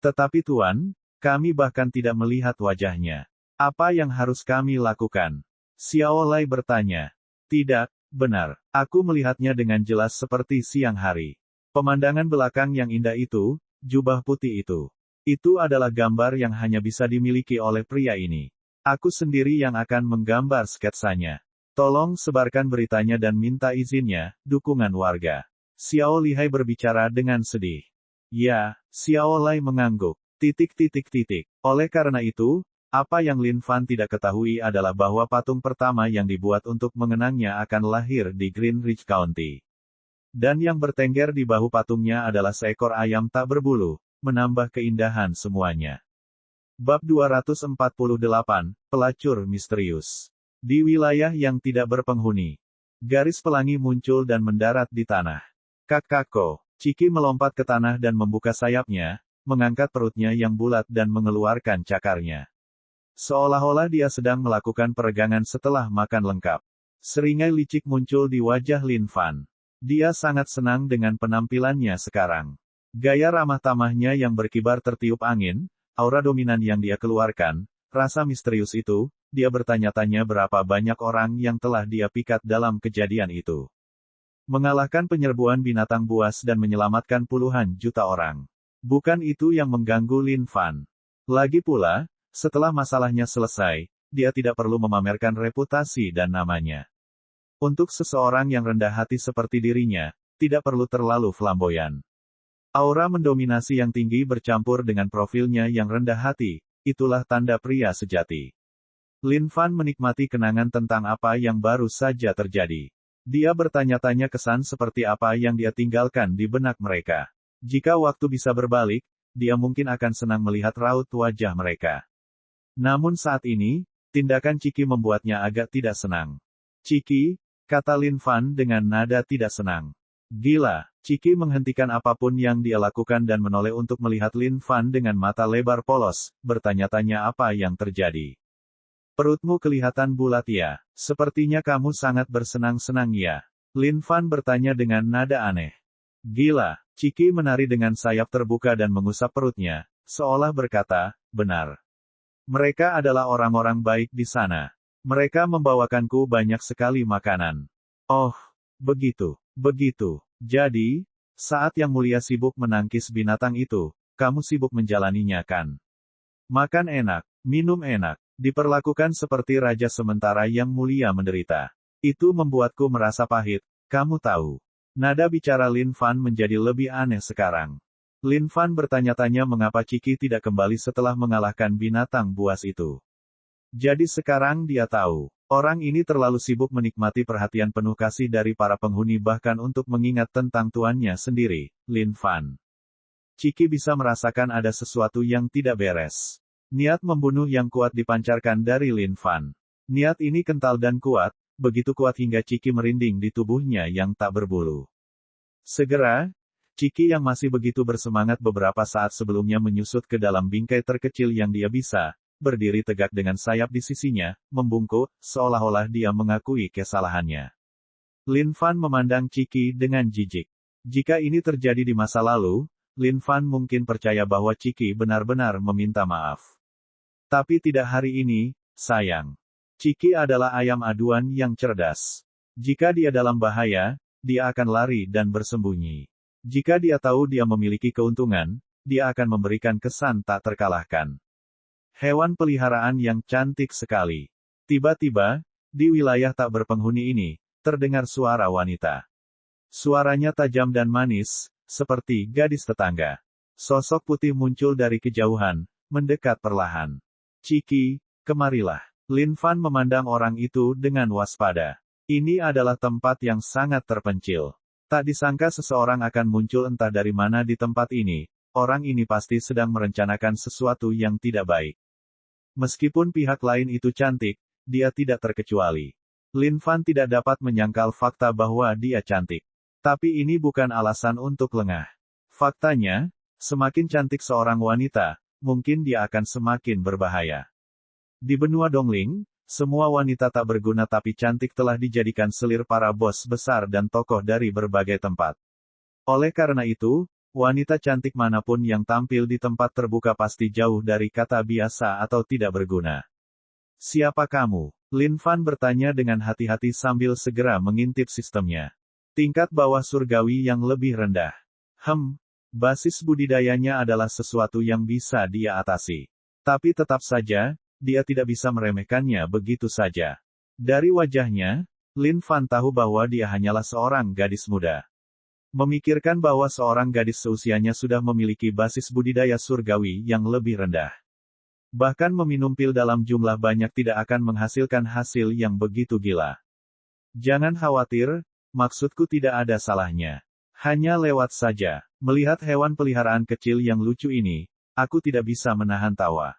Speaker 1: Tetapi Tuan, kami bahkan tidak melihat wajahnya. Apa yang harus kami lakukan? Xiao Lai bertanya. Tidak, benar. Aku melihatnya dengan jelas seperti siang hari. Pemandangan belakang yang indah itu, jubah putih itu. Itu adalah gambar yang hanya bisa dimiliki oleh pria ini. Aku sendiri yang akan menggambar sketsanya. Tolong sebarkan beritanya dan minta izinnya, dukungan warga. Xiao Lihai berbicara dengan sedih. Ya, Xiao Lai mengangguk. Oleh karena itu, apa yang Lin Fan tidak ketahui adalah bahwa patung pertama yang dibuat untuk mengenangnya akan lahir di Greenridge County. Dan yang bertengger di bahu patungnya adalah seekor ayam tak berbulu, menambah keindahan semuanya. Bab 248, Pelacur Misterius. Di wilayah yang tidak berpenghuni, garis pelangi muncul dan mendarat di tanah. Kakako, Ciki melompat ke tanah dan membuka sayapnya, mengangkat perutnya yang bulat dan mengeluarkan cakarnya. Seolah-olah dia sedang melakukan peregangan setelah makan lengkap. Seringai licik muncul di wajah Lin Fan. Dia sangat senang dengan penampilannya sekarang. Gaya ramah tamahnya yang berkibar tertiup angin, aura dominan yang dia keluarkan, rasa misterius itu, dia bertanya-tanya berapa banyak orang yang telah dia pikat dalam kejadian itu. Mengalahkan penyerbuan binatang buas dan menyelamatkan puluhan juta orang. Bukan itu yang mengganggu Lin Fan. Lagi pula, setelah masalahnya selesai, dia tidak perlu memamerkan reputasi dan namanya. Untuk seseorang yang rendah hati seperti dirinya, tidak perlu terlalu flamboyan. Aura mendominasi yang tinggi bercampur dengan profilnya yang rendah hati, itulah tanda pria sejati. Lin Fan menikmati kenangan tentang apa yang baru saja terjadi. Dia bertanya-tanya kesan seperti apa yang dia tinggalkan di benak mereka. Jika waktu bisa berbalik, dia mungkin akan senang melihat raut wajah mereka. Namun saat ini, tindakan Ciki membuatnya agak tidak senang. Ciki, kata Lin Fan dengan nada tidak senang. Gila, Ciki menghentikan apapun yang dia lakukan dan menoleh untuk melihat Lin Fan dengan mata lebar polos, bertanya-tanya apa yang terjadi. Perutmu kelihatan bulat ya, sepertinya kamu sangat bersenang-senang ya. Lin Fan bertanya dengan nada aneh. Gila, Ciki menari dengan sayap terbuka dan mengusap perutnya, seolah berkata, benar. Mereka adalah orang-orang baik di sana. Mereka membawakanku banyak sekali makanan. Oh, begitu. Jadi, saat Yang Mulia sibuk menangkis binatang itu, kamu sibuk menjalaninya kan? Makan enak, minum enak, diperlakukan seperti raja sementara Yang Mulia menderita. Itu membuatku merasa pahit, kamu tahu. Nada bicara Lin Fan menjadi lebih aneh sekarang. Lin Fan bertanya-tanya mengapa Ciki tidak kembali setelah mengalahkan binatang buas itu. Jadi sekarang dia tahu. Orang ini terlalu sibuk menikmati perhatian penuh kasih dari para penghuni bahkan untuk mengingat tentang tuannya sendiri, Lin Fan. Ciki bisa merasakan ada sesuatu yang tidak beres. Niat membunuh yang kuat dipancarkan dari Lin Fan. Niat ini kental dan kuat, begitu kuat hingga Ciki merinding di tubuhnya yang tak berbulu. Segera, Ciki yang masih begitu bersemangat beberapa saat sebelumnya menyusut ke dalam bingkai terkecil yang dia bisa, berdiri tegak dengan sayap di sisinya, membungkuk, seolah-olah dia mengakui kesalahannya. Lin Fan memandang Ciki dengan jijik. Jika ini terjadi di masa lalu, Lin Fan mungkin percaya bahwa Ciki benar-benar meminta maaf. Tapi tidak hari ini, sayang. Ciki adalah ayam aduan yang cerdas. Jika dia dalam bahaya, dia akan lari dan bersembunyi. Jika dia tahu dia memiliki keuntungan, dia akan memberikan kesan tak terkalahkan. Hewan peliharaan yang cantik sekali. Tiba-tiba, di wilayah tak berpenghuni ini, terdengar suara wanita. Suaranya tajam dan manis, seperti gadis tetangga. Sosok putih muncul dari kejauhan, mendekat perlahan. "Ciki, kemarilah." Lin Fan memandang orang itu dengan waspada. Ini adalah tempat yang sangat terpencil. Tak disangka seseorang akan muncul entah dari mana di tempat ini. Orang ini pasti sedang merencanakan sesuatu yang tidak baik. Meskipun pihak lain itu cantik, dia tidak terkecuali. Lin Fan tidak dapat menyangkal fakta bahwa dia cantik. Tapi ini bukan alasan untuk lengah. Faktanya, semakin cantik seorang wanita, mungkin dia akan semakin berbahaya. Di benua Dongling, semua wanita tak berguna tapi cantik telah dijadikan selir para bos besar dan tokoh dari berbagai tempat. Oleh karena itu, wanita cantik manapun yang tampil di tempat terbuka pasti jauh dari kata biasa atau tidak berguna. "Siapa kamu?" Lin Fan bertanya dengan hati-hati sambil segera mengintip sistemnya. Tingkat bawah surgawi yang lebih rendah. Basis budidayanya adalah sesuatu yang bisa dia atasi. Tapi tetap saja, dia tidak bisa meremehkannya begitu saja. Dari wajahnya, Lin Fan tahu bahwa dia hanyalah seorang gadis muda. Memikirkan bahwa seorang gadis seusianya sudah memiliki basis budidaya surgawi yang lebih rendah. Bahkan meminum pil dalam jumlah banyak tidak akan menghasilkan hasil yang begitu gila. "Jangan khawatir, maksudku tidak ada salahnya. Hanya lewat saja." Melihat hewan peliharaan kecil yang lucu ini, aku tidak bisa menahan tawa.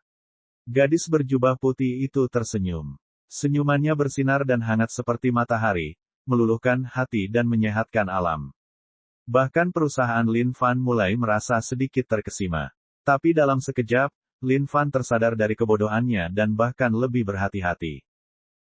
Speaker 1: Gadis berjubah putih itu tersenyum. Senyumannya bersinar dan hangat seperti matahari, meluluhkan hati dan menyehatkan alam. Bahkan perusahaan Lin Fan mulai merasa sedikit terkesima. Tapi dalam sekejap, Lin Fan tersadar dari kebodohannya dan bahkan lebih berhati-hati.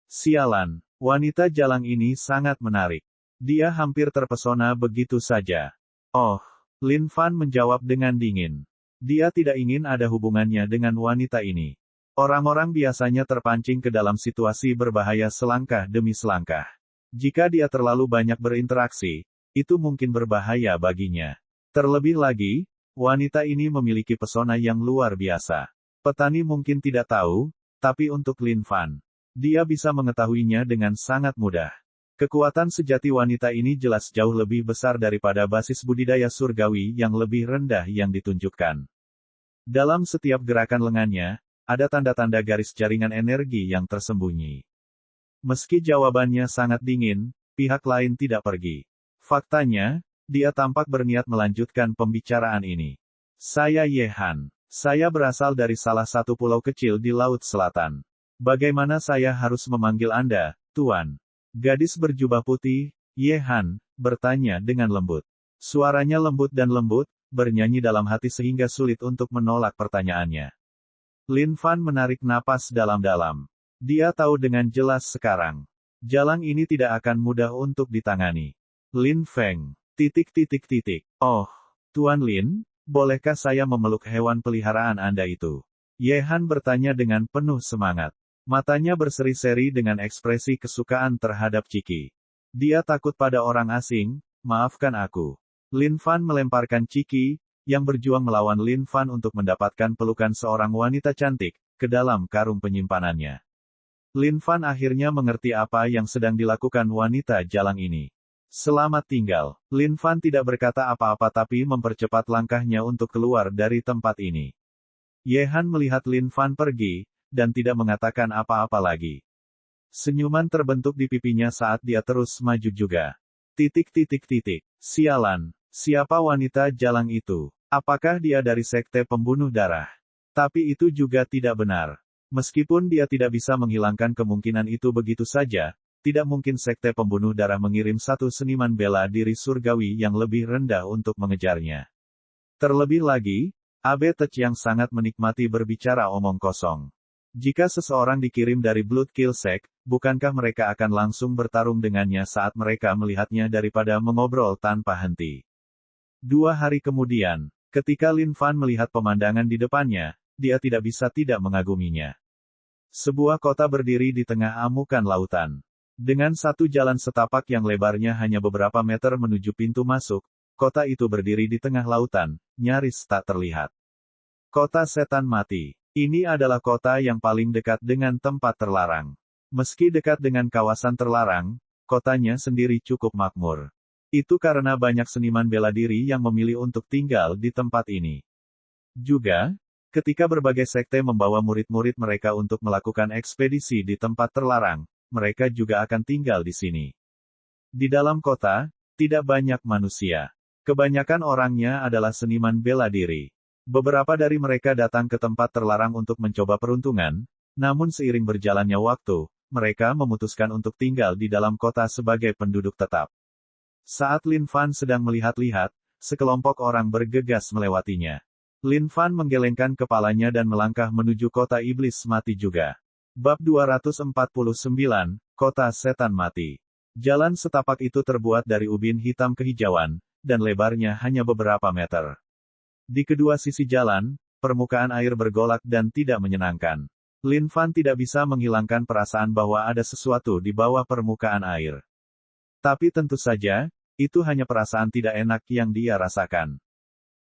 Speaker 1: Sialan, wanita jalang ini sangat menarik. Dia hampir terpesona begitu saja. "Oh," Lin Fan menjawab dengan dingin. Dia tidak ingin ada hubungannya dengan wanita ini. Orang-orang biasanya terpancing ke dalam situasi berbahaya selangkah demi selangkah. Jika dia terlalu banyak berinteraksi, itu mungkin berbahaya baginya. Terlebih lagi, wanita ini memiliki pesona yang luar biasa. Petani mungkin tidak tahu, tapi untuk Lin Fan, dia bisa mengetahuinya dengan sangat mudah. Kekuatan sejati wanita ini jelas jauh lebih besar daripada basis budidaya surgawi yang lebih rendah yang ditunjukkan. Dalam setiap gerakan lengannya, ada tanda-tanda garis jaringan energi yang tersembunyi. Meski jawabannya sangat dingin, pihak lain tidak pergi. Faktanya, dia tampak berniat melanjutkan pembicaraan ini. "Saya Ye Han. Saya berasal dari salah satu pulau kecil di Laut Selatan. Bagaimana saya harus memanggil Anda, Tuan?" Gadis berjubah putih, Ye Han, bertanya dengan lembut. Suaranya lembut dan lembut, bernyanyi dalam hati sehingga sulit untuk menolak pertanyaannya. Lin Fan menarik napas dalam-dalam. Dia tahu dengan jelas sekarang. Jalang ini tidak akan mudah untuk ditangani. "Lin Feng. ... Oh, Tuan Lin, bolehkah saya memeluk hewan peliharaan Anda itu?" Ye Han bertanya dengan penuh semangat. Matanya berseri-seri dengan ekspresi kesukaan terhadap Ciki. Dia takut pada orang asing, maafkan aku. Lin Fan melemparkan Ciki, yang berjuang melawan Lin Fan untuk mendapatkan pelukan seorang wanita cantik, ke dalam karung penyimpanannya. Lin Fan akhirnya mengerti apa yang sedang dilakukan wanita jalang ini. "Selamat tinggal." Lin Fan tidak berkata apa-apa tapi mempercepat langkahnya untuk keluar dari tempat ini. Ye Han melihat Lin Fan pergi, dan tidak mengatakan apa-apa lagi. Senyuman terbentuk di pipinya saat dia terus maju juga. Sialan. Siapa wanita jalang itu? Apakah dia dari sekte pembunuh darah? Tapi itu juga tidak benar. Meskipun dia tidak bisa menghilangkan kemungkinan itu begitu saja, tidak mungkin sekte pembunuh darah mengirim satu seniman bela diri surgawi yang lebih rendah untuk mengejarnya. Terlebih lagi, Abe Tech yang sangat menikmati berbicara omong kosong. Jika seseorang dikirim dari Blood Kill Sect, bukankah mereka akan langsung bertarung dengannya saat mereka melihatnya daripada mengobrol tanpa henti? 2 hari kemudian, ketika Lin Fan melihat pemandangan di depannya, dia tidak bisa tidak mengaguminya. Sebuah kota berdiri di tengah amukan lautan. Dengan satu jalan setapak yang lebarnya hanya beberapa meter menuju pintu masuk, kota itu berdiri di tengah lautan, nyaris tak terlihat. Kota Setan Mati. Ini adalah kota yang paling dekat dengan tempat terlarang. Meski dekat dengan kawasan terlarang, kotanya sendiri cukup makmur. Itu karena banyak seniman bela diri yang memilih untuk tinggal di tempat ini. Juga, ketika berbagai sekte membawa murid-murid mereka untuk melakukan ekspedisi di tempat terlarang, mereka juga akan tinggal di sini. Di dalam kota, tidak banyak manusia. Kebanyakan orangnya adalah seniman bela diri. Beberapa dari mereka datang ke tempat terlarang untuk mencoba peruntungan, namun seiring berjalannya waktu, mereka memutuskan untuk tinggal di dalam kota sebagai penduduk tetap. Saat Lin Fan sedang melihat-lihat, sekelompok orang bergegas melewatinya. Lin Fan menggelengkan kepalanya dan melangkah menuju kota iblis mati juga. Bab 249, Kota Setan Mati. Jalan setapak itu terbuat dari ubin hitam kehijauan, dan lebarnya hanya beberapa meter. Di kedua sisi jalan, permukaan air bergolak dan tidak menyenangkan. Lin Fan tidak bisa menghilangkan perasaan bahwa ada sesuatu di bawah permukaan air. Tapi tentu saja, itu hanya perasaan tidak enak yang dia rasakan.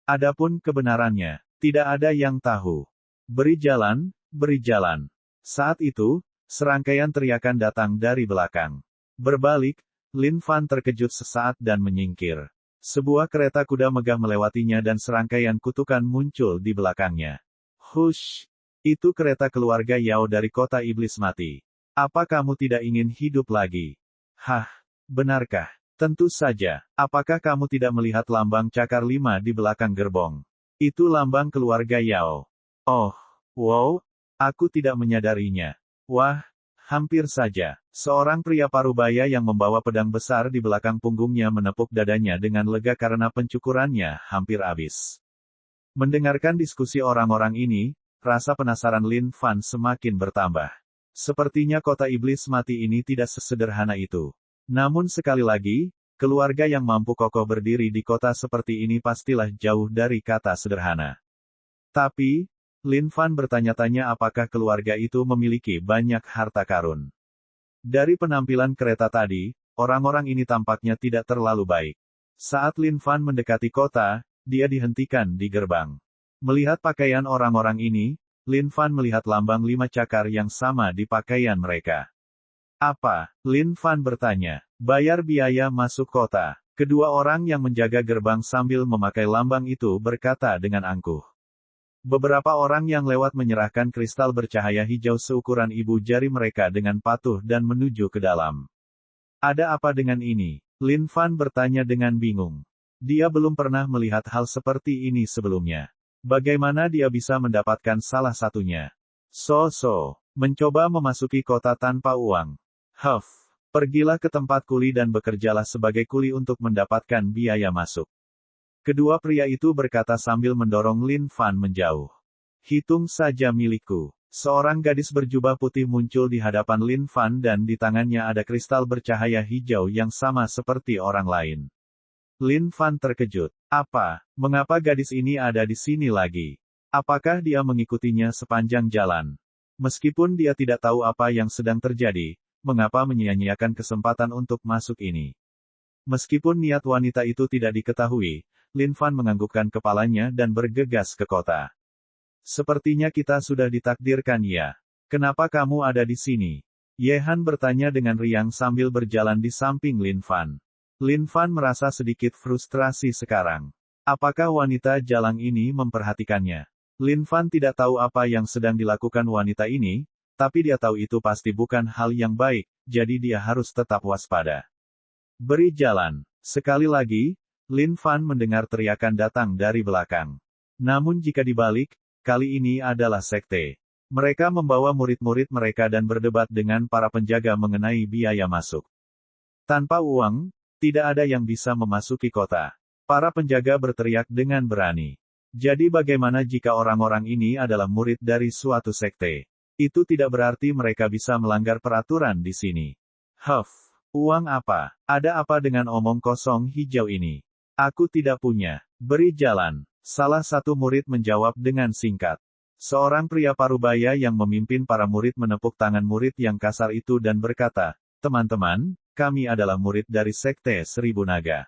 Speaker 1: Adapun kebenarannya, tidak ada yang tahu. Beri jalan, beri jalan. Saat itu, serangkaian teriakan datang dari belakang. Berbalik, Lin Fan terkejut sesaat dan menyingkir. Sebuah kereta kuda megah melewatinya dan serangkaian kutukan muncul di belakangnya. Hush! Itu kereta keluarga Yao dari kota iblis mati. Apa kamu tidak ingin hidup lagi? Hah? Benarkah? Tentu saja. Apakah kamu tidak melihat lambang cakar 5 di belakang gerbong? Itu lambang keluarga Yao. Oh, wow, aku tidak menyadarinya. Wah, hampir saja. Seorang pria parubaya yang membawa pedang besar di belakang punggungnya menepuk dadanya dengan lega karena pencukurannya hampir habis. Mendengarkan diskusi orang-orang ini, rasa penasaran Lin Fan semakin bertambah. Sepertinya kota iblis mati ini tidak sesederhana itu. Namun sekali lagi, keluarga yang mampu kokoh berdiri di kota seperti ini pastilah jauh dari kata sederhana. Tapi, Lin Fan bertanya-tanya apakah keluarga itu memiliki banyak harta karun. Dari penampilan kereta tadi, orang-orang ini tampaknya tidak terlalu baik. Saat Lin Fan mendekati kota, dia dihentikan di gerbang. Melihat pakaian orang-orang ini, Lin Fan melihat lambang 5 cakar yang sama di pakaian mereka. Apa? Lin Fan bertanya. Bayar biaya masuk kota. Kedua orang yang menjaga gerbang sambil memakai lambang itu berkata dengan angkuh. Beberapa orang yang lewat menyerahkan kristal bercahaya hijau seukuran ibu jari mereka dengan patuh dan menuju ke dalam. Ada apa dengan ini? Lin Fan bertanya dengan bingung. Dia belum pernah melihat hal seperti ini sebelumnya. Bagaimana dia bisa mendapatkan salah satunya? Mencoba memasuki kota tanpa uang. Pergilah ke tempat kuli dan bekerjalah sebagai kuli untuk mendapatkan biaya masuk. Kedua pria itu berkata sambil mendorong Lin Fan menjauh. Hitung saja milikku. Seorang gadis berjubah putih muncul di hadapan Lin Fan dan di tangannya ada kristal bercahaya hijau yang sama seperti orang lain. Lin Fan terkejut. Apa? Mengapa gadis ini ada di sini lagi? Apakah dia mengikutinya sepanjang jalan? Meskipun dia tidak tahu apa yang sedang terjadi, mengapa menyia-nyiakan kesempatan untuk masuk ini? Meskipun niat wanita itu tidak diketahui, Lin Fan menganggukkan kepalanya dan bergegas ke kota. Sepertinya kita sudah ditakdirkan ya. Kenapa kamu ada di sini? Ye Han bertanya dengan riang sambil berjalan di samping Lin Fan. Lin Fan merasa sedikit frustrasi sekarang. Apakah wanita jalang ini memperhatikannya? Lin Fan tidak tahu apa yang sedang dilakukan wanita ini, tapi dia tahu itu pasti bukan hal yang baik, jadi dia harus tetap waspada. Beri jalan. Sekali lagi, Lin Fan mendengar teriakan datang dari belakang. Namun jika dibalik, kali ini adalah sekte. Mereka membawa murid-murid mereka dan berdebat dengan para penjaga mengenai biaya masuk. Tanpa uang, tidak ada yang bisa memasuki kota. Para penjaga berteriak dengan berani. Jadi bagaimana jika orang-orang ini adalah murid dari suatu sekte? Itu tidak berarti mereka bisa melanggar peraturan di sini. Uang apa? Ada apa dengan omong kosong hijau ini? Aku tidak punya. Beri jalan. Salah satu murid menjawab dengan singkat. Seorang pria parubaya yang memimpin para murid menepuk tangan murid yang kasar itu dan berkata, teman-teman, kami adalah murid dari sekte 1000 naga.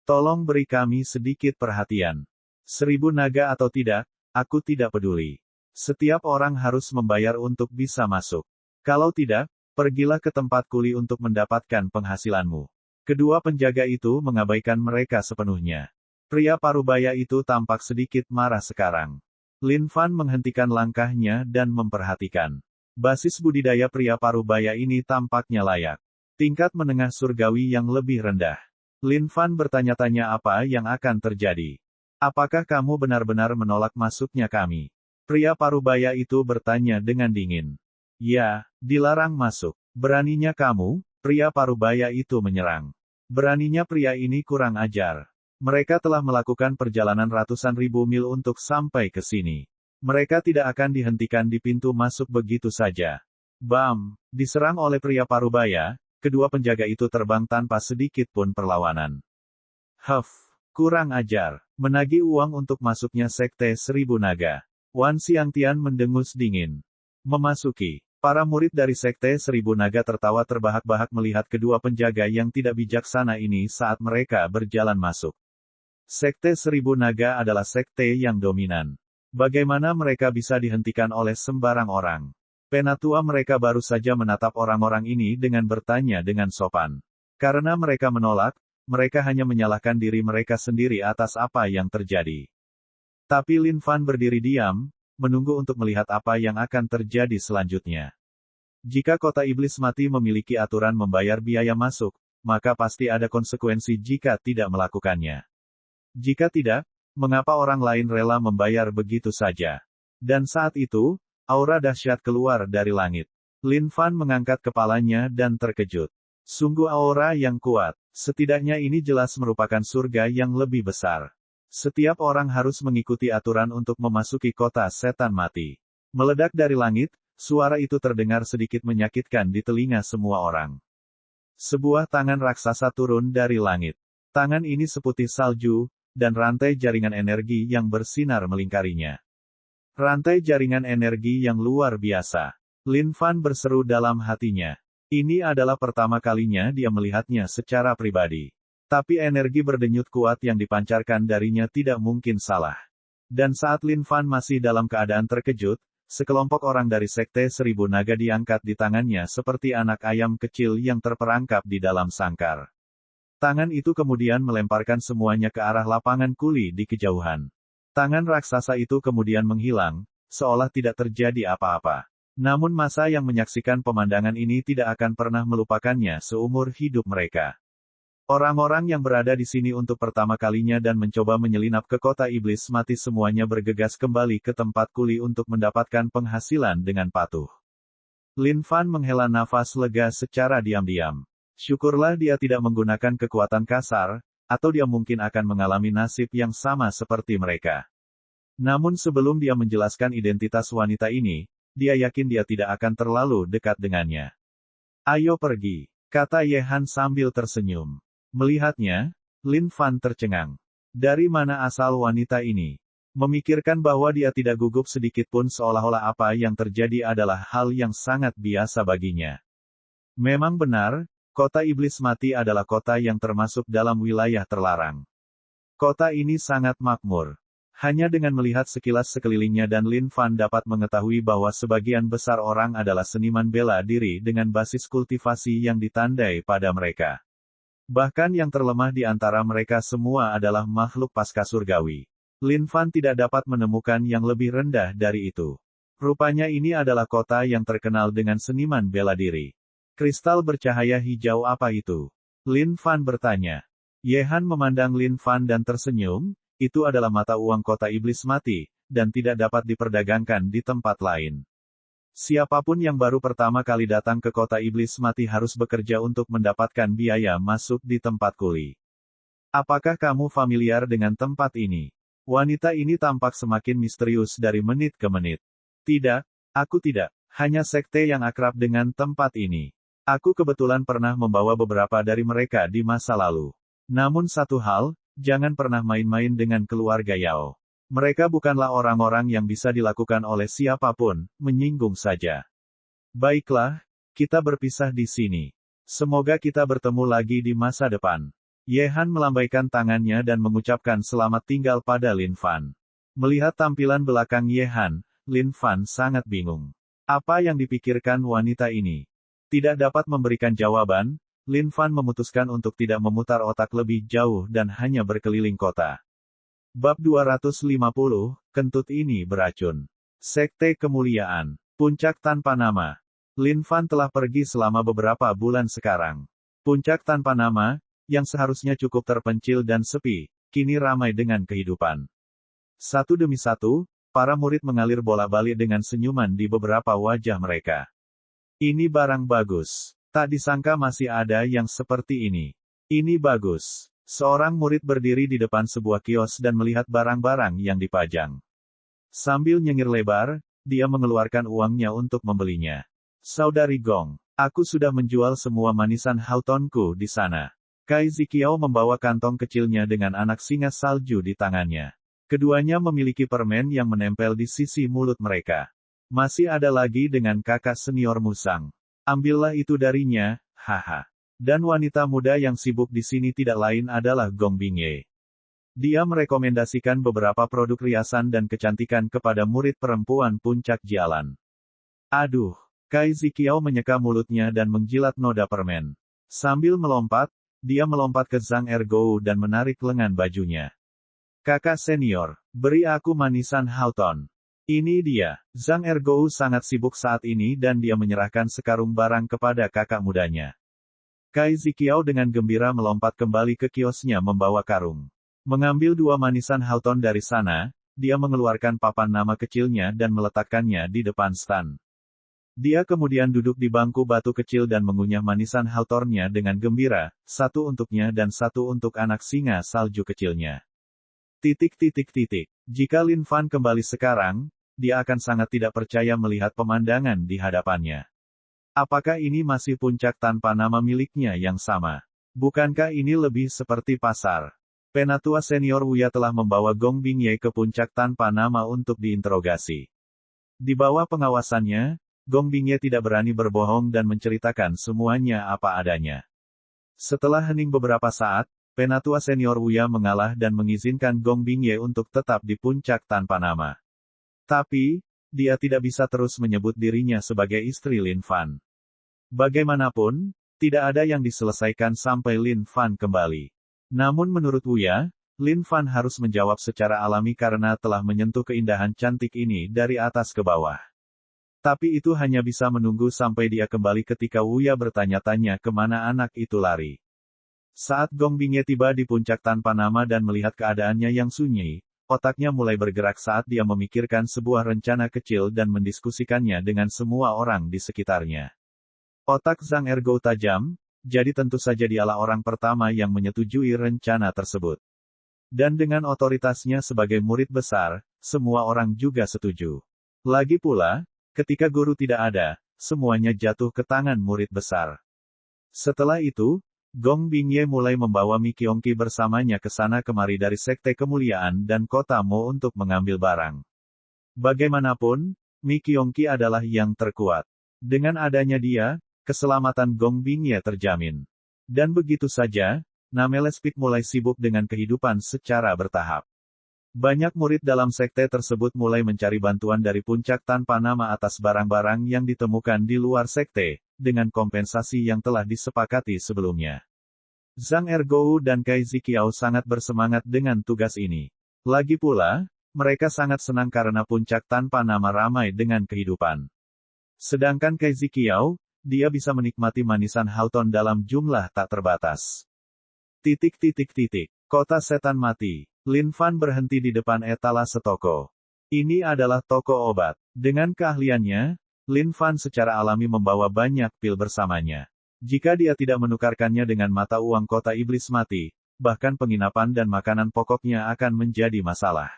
Speaker 1: Tolong beri kami sedikit perhatian. 1000 naga atau tidak, aku tidak peduli. Setiap orang harus membayar untuk bisa masuk. Kalau tidak, Pergilah ke tempat kuli untuk mendapatkan penghasilanmu. Kedua penjaga itu mengabaikan mereka sepenuhnya. Pria parubaya itu tampak sedikit marah sekarang. Lin Fan menghentikan langkahnya dan memperhatikan. Basis budidaya pria parubaya ini tampaknya layak. Tingkat menengah surgawi yang lebih rendah. Lin Fan bertanya-tanya apa yang akan terjadi. Apakah kamu benar-benar menolak masuknya kami? Pria parubaya itu bertanya dengan dingin. Ya, dilarang masuk. Beraninya kamu, pria parubaya itu menyerang. Beraninya pria ini kurang ajar. Mereka telah melakukan perjalanan ratusan ribu mil untuk sampai ke sini. Mereka tidak akan dihentikan di pintu masuk begitu saja. Bam! Diserang oleh pria parubaya, kedua penjaga itu terbang tanpa sedikit pun perlawanan. Huff! Kurang ajar. Menagih uang untuk masuknya Sekte Seribu Naga. Wan Xiangtian mendengus dingin. Memasuki. Para murid dari Sekte Seribu Naga tertawa terbahak-bahak melihat kedua penjaga yang tidak bijaksana ini saat mereka berjalan masuk. Sekte Seribu Naga adalah sekte yang dominan. Bagaimana mereka bisa dihentikan oleh sembarang orang? Penatua mereka baru saja menatap orang-orang ini dengan bertanya dengan sopan. Karena mereka menolak, mereka hanya menyalahkan diri mereka sendiri atas apa yang terjadi. Tapi Lin Fan berdiri diam, menunggu untuk melihat apa yang akan terjadi selanjutnya. Jika kota iblis mati memiliki aturan membayar biaya masuk, maka pasti ada konsekuensi jika tidak melakukannya. Jika tidak, mengapa orang lain rela membayar begitu saja? Dan saat itu, aura dahsyat keluar dari langit. Lin Fan mengangkat kepalanya dan terkejut. Sungguh aura yang kuat. Setidaknya ini jelas merupakan surga yang lebih besar. Setiap orang harus mengikuti aturan untuk memasuki kota setan mati. Meledak dari langit, suara itu terdengar sedikit menyakitkan di telinga semua orang. Sebuah tangan raksasa turun dari langit. Tangan ini seputih salju, dan rantai jaringan energi yang bersinar melingkarinya. Rantai jaringan energi yang luar biasa. Lin Fan berseru dalam hatinya. Ini adalah pertama kalinya dia melihatnya secara pribadi. Tapi energi berdenyut kuat yang dipancarkan darinya tidak mungkin salah. Dan saat Lin Fan masih dalam keadaan terkejut, sekelompok orang dari Sekte Seribu Naga diangkat di tangannya seperti anak ayam kecil yang terperangkap di dalam sangkar. Tangan itu kemudian melemparkan semuanya ke arah lapangan kuli di kejauhan. Tangan raksasa itu kemudian menghilang, seolah tidak terjadi apa-apa. Namun massa yang menyaksikan pemandangan ini tidak akan pernah melupakannya seumur hidup mereka. Orang-orang yang berada di sini untuk pertama kalinya dan mencoba menyelinap ke kota iblis mati semuanya bergegas kembali ke tempat kuli untuk mendapatkan penghasilan dengan patuh. Lin Fan menghela nafas lega secara diam-diam. Syukurlah dia tidak menggunakan kekuatan kasar, atau dia mungkin akan mengalami nasib yang sama seperti mereka. Namun sebelum dia menjelaskan identitas wanita ini, dia yakin dia tidak akan terlalu dekat dengannya. Ayo pergi, kata Ye Han sambil tersenyum. Melihatnya, Lin Fan tercengang. Dari mana asal wanita ini? Memikirkan bahwa dia tidak gugup sedikit pun seolah-olah apa yang terjadi adalah hal yang sangat biasa baginya. Memang benar, kota iblis mati adalah kota yang termasuk dalam wilayah terlarang. Kota ini sangat makmur. Hanya dengan melihat sekilas sekelilingnya dan Lin Fan dapat mengetahui bahwa sebagian besar orang adalah seniman bela diri dengan basis kultivasi yang ditandai pada mereka. Bahkan yang terlemah di antara mereka semua adalah makhluk pasca surgawi. Lin Fan tidak dapat menemukan yang lebih rendah dari itu. Rupanya ini adalah kota yang terkenal dengan seniman bela diri. Kristal bercahaya hijau apa itu? Lin Fan bertanya. Ye Han memandang Lin Fan dan tersenyum, itu adalah mata uang kota iblis mati, dan tidak dapat diperdagangkan di tempat lain. Siapapun yang baru pertama kali datang ke kota iblis mati harus bekerja untuk mendapatkan biaya masuk di tempat kuli. Apakah kamu familiar dengan tempat ini? Wanita ini tampak semakin misterius dari menit ke menit. Tidak, aku tidak. Hanya sekte yang akrab dengan tempat ini. Aku kebetulan pernah membawa beberapa dari mereka di masa lalu. Namun satu hal, jangan pernah main-main dengan keluarga Yao. Mereka bukanlah orang-orang yang bisa dilakukan oleh siapapun, menyinggung saja. Baiklah, kita berpisah di sini. Semoga kita bertemu lagi di masa depan. Ye Han melambaikan tangannya dan mengucapkan selamat tinggal pada Lin Fan. Melihat tampilan belakang Ye Han, Lin Fan sangat bingung. Apa yang dipikirkan wanita ini? Tidak dapat memberikan jawaban, Lin Fan memutuskan untuk tidak memutar otak lebih jauh dan hanya berkeliling kota. Bab 250, Kentut ini beracun. Sekte Kemuliaan. Puncak tanpa nama. Lin Fan telah pergi selama beberapa bulan sekarang. Puncak tanpa nama, yang seharusnya cukup terpencil dan sepi, kini ramai dengan kehidupan. Satu demi satu, para murid mengalir bolak-balik dengan senyuman di beberapa wajah mereka. Ini barang bagus. Tak disangka masih ada yang seperti ini. Ini bagus. Seorang murid berdiri di depan sebuah kios dan melihat barang-barang yang dipajang. Sambil nyengir lebar, dia mengeluarkan uangnya untuk membelinya. Saudari Gong, aku sudah menjual semua manisan Houghtonku di sana. Kai Ziqiao membawa kantong kecilnya dengan anak singa salju di tangannya. Keduanya memiliki permen yang menempel di sisi mulut mereka. Masih ada lagi dengan kakak senior Musang. Ambillah itu darinya, haha. Dan wanita muda yang sibuk di sini tidak lain adalah Gong Bingye. Dia merekomendasikan beberapa produk riasan dan kecantikan kepada murid perempuan puncak Jialan. Aduh, Kai Ziqiao menyeka mulutnya dan menjilat noda permen. Sambil melompat, dia melompat ke Zhang Ergou dan menarik lengan bajunya. Kakak senior, beri aku manisan Houghton. Ini dia. Zhang Ergou sangat sibuk saat ini dan dia menyerahkan sekarung barang kepada kakak mudanya. Kai Ziqiao dengan gembira melompat kembali ke kiosnya membawa karung. Mengambil dua manisan Houghton dari sana, dia mengeluarkan papan nama kecilnya dan meletakkannya di depan stand. Dia kemudian duduk di bangku batu kecil dan mengunyah manisan Houghtonnya dengan gembira, satu untuknya dan satu untuk anak singa salju kecilnya. Jika Lin Fan kembali sekarang, dia akan sangat tidak percaya melihat pemandangan di hadapannya. Apakah ini masih puncak tanpa nama miliknya yang sama? Bukankah ini lebih seperti pasar? Penatua senior Wuya telah membawa Gong Bingye ke puncak tanpa nama untuk diinterogasi. Di bawah pengawasannya, Gong Bingye tidak berani berbohong dan menceritakan semuanya apa adanya. Setelah hening beberapa saat, Penatua senior Wuya mengalah dan mengizinkan Gong Bingye untuk tetap di puncak tanpa nama. Tapi, dia tidak bisa terus menyebut dirinya sebagai istri Lin Fan. Bagaimanapun, tidak ada yang diselesaikan sampai Lin Fan kembali. Namun menurut Wuya, Lin Fan harus menjawab secara alami karena telah menyentuh keindahan cantik ini dari atas ke bawah. Tapi itu hanya bisa menunggu sampai dia kembali ketika Wuya bertanya-tanya kemana anak itu lari. Saat Gong Bingye tiba di puncak tanpa nama dan melihat keadaannya yang sunyi, otaknya mulai bergerak saat dia memikirkan sebuah rencana kecil dan mendiskusikannya dengan semua orang di sekitarnya. Otak Zhang Ergou tajam, jadi tentu saja dialah orang pertama yang menyetujui rencana tersebut. Dan dengan otoritasnya sebagai murid besar, semua orang juga setuju. Lagi pula, ketika guru tidak ada, semuanya jatuh ke tangan murid besar. Setelah itu, Gong Bingye mulai membawa Mi Qiongqi bersamanya ke sana kemari dari Sekte Kemuliaan dan Kota Mo untuk mengambil barang. Bagaimanapun, Mi Qiongqi adalah yang terkuat. Dengan adanya dia, keselamatan Gong Bingye terjamin. Dan begitu saja, Namelespik mulai sibuk dengan kehidupan secara bertahap. Banyak murid dalam sekte tersebut mulai mencari bantuan dari puncak tanpa nama atas barang-barang yang ditemukan di luar sekte, dengan kompensasi yang telah disepakati sebelumnya. Zhang Ergou dan Kai Ziqiao sangat bersemangat dengan tugas ini. Lagi pula, mereka sangat senang karena puncak tanpa nama ramai dengan kehidupan. Sedangkan Kai Ziqiao, dia bisa menikmati manisan Houghton dalam jumlah tak terbatas. Kota Setan Mati. Lin Fan berhenti di depan etalase toko. Ini adalah toko obat. Dengan keahliannya, Lin Fan secara alami membawa banyak pil bersamanya. Jika dia tidak menukarkannya dengan mata uang kota iblis mati, bahkan penginapan dan makanan pokoknya akan menjadi masalah.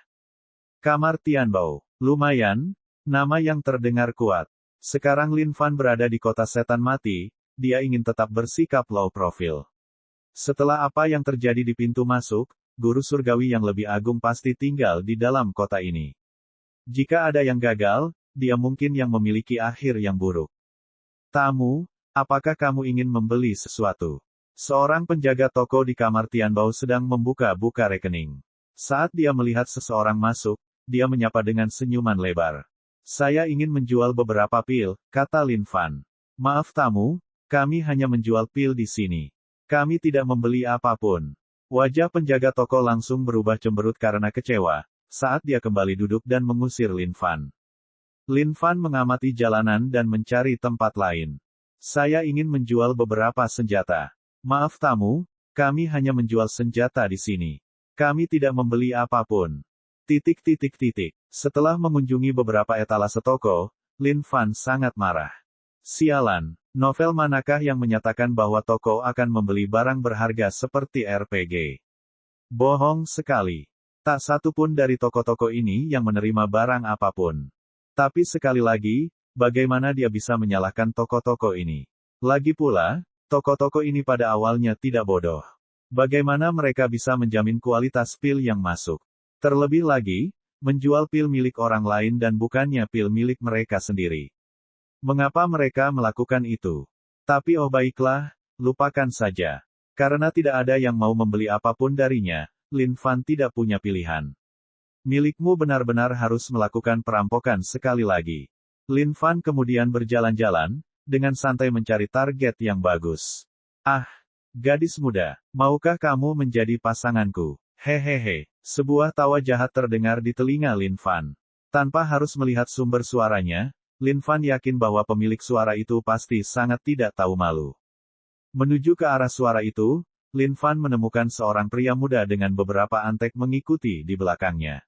Speaker 1: Kamar Tianbao. Lumayan, nama yang terdengar kuat. Sekarang Lin Fan berada di kota setan mati, dia ingin tetap bersikap low profile. Setelah apa yang terjadi di pintu masuk, guru surgawi yang lebih agung pasti tinggal di dalam kota ini. Jika ada yang gagal, dia mungkin yang memiliki akhir yang buruk. Tamu, apakah kamu ingin membeli sesuatu? Seorang penjaga toko di kamar Tianbao sedang membuka-buka rekening. Saat dia melihat seseorang masuk, dia menyapa dengan senyuman lebar. Saya ingin menjual beberapa pil, kata Lin Fan. Maaf tamu, kami hanya menjual pil di sini. Kami tidak membeli apapun. Wajah penjaga toko langsung berubah cemberut karena kecewa, saat dia kembali duduk dan mengusir Lin Fan. Lin Fan mengamati jalanan dan mencari tempat lain. Saya ingin menjual beberapa senjata. Maaf tamu, kami hanya menjual senjata di sini. Kami tidak membeli apapun. Setelah mengunjungi beberapa etalase toko, Lin Fan sangat marah. Sialan, novel manakah yang menyatakan bahwa toko akan membeli barang berharga seperti RPG? Bohong sekali. Tak satu pun dari toko-toko ini yang menerima barang apapun. Tapi sekali lagi, bagaimana dia bisa menyalahkan toko-toko ini? Lagi pula, toko-toko ini pada awalnya tidak bodoh. Bagaimana mereka bisa menjamin kualitas pil yang masuk? Terlebih lagi, menjual pil milik orang lain dan bukannya pil milik mereka sendiri. Mengapa mereka melakukan itu? Tapi oh baiklah, lupakan saja. Karena tidak ada yang mau membeli apapun darinya, Lin Fan tidak punya pilihan. Milikmu benar-benar harus melakukan perampokan sekali lagi. Lin Fan kemudian berjalan-jalan, dengan santai mencari target yang bagus. Ah, gadis muda, maukah kamu menjadi pasanganku? Hehehe, sebuah tawa jahat terdengar di telinga Lin Fan. Tanpa harus melihat sumber suaranya, Lin Fan yakin bahwa pemilik suara itu pasti sangat tidak tahu malu. Menuju ke arah suara itu, Lin Fan menemukan seorang pria muda dengan beberapa antek mengikuti di belakangnya.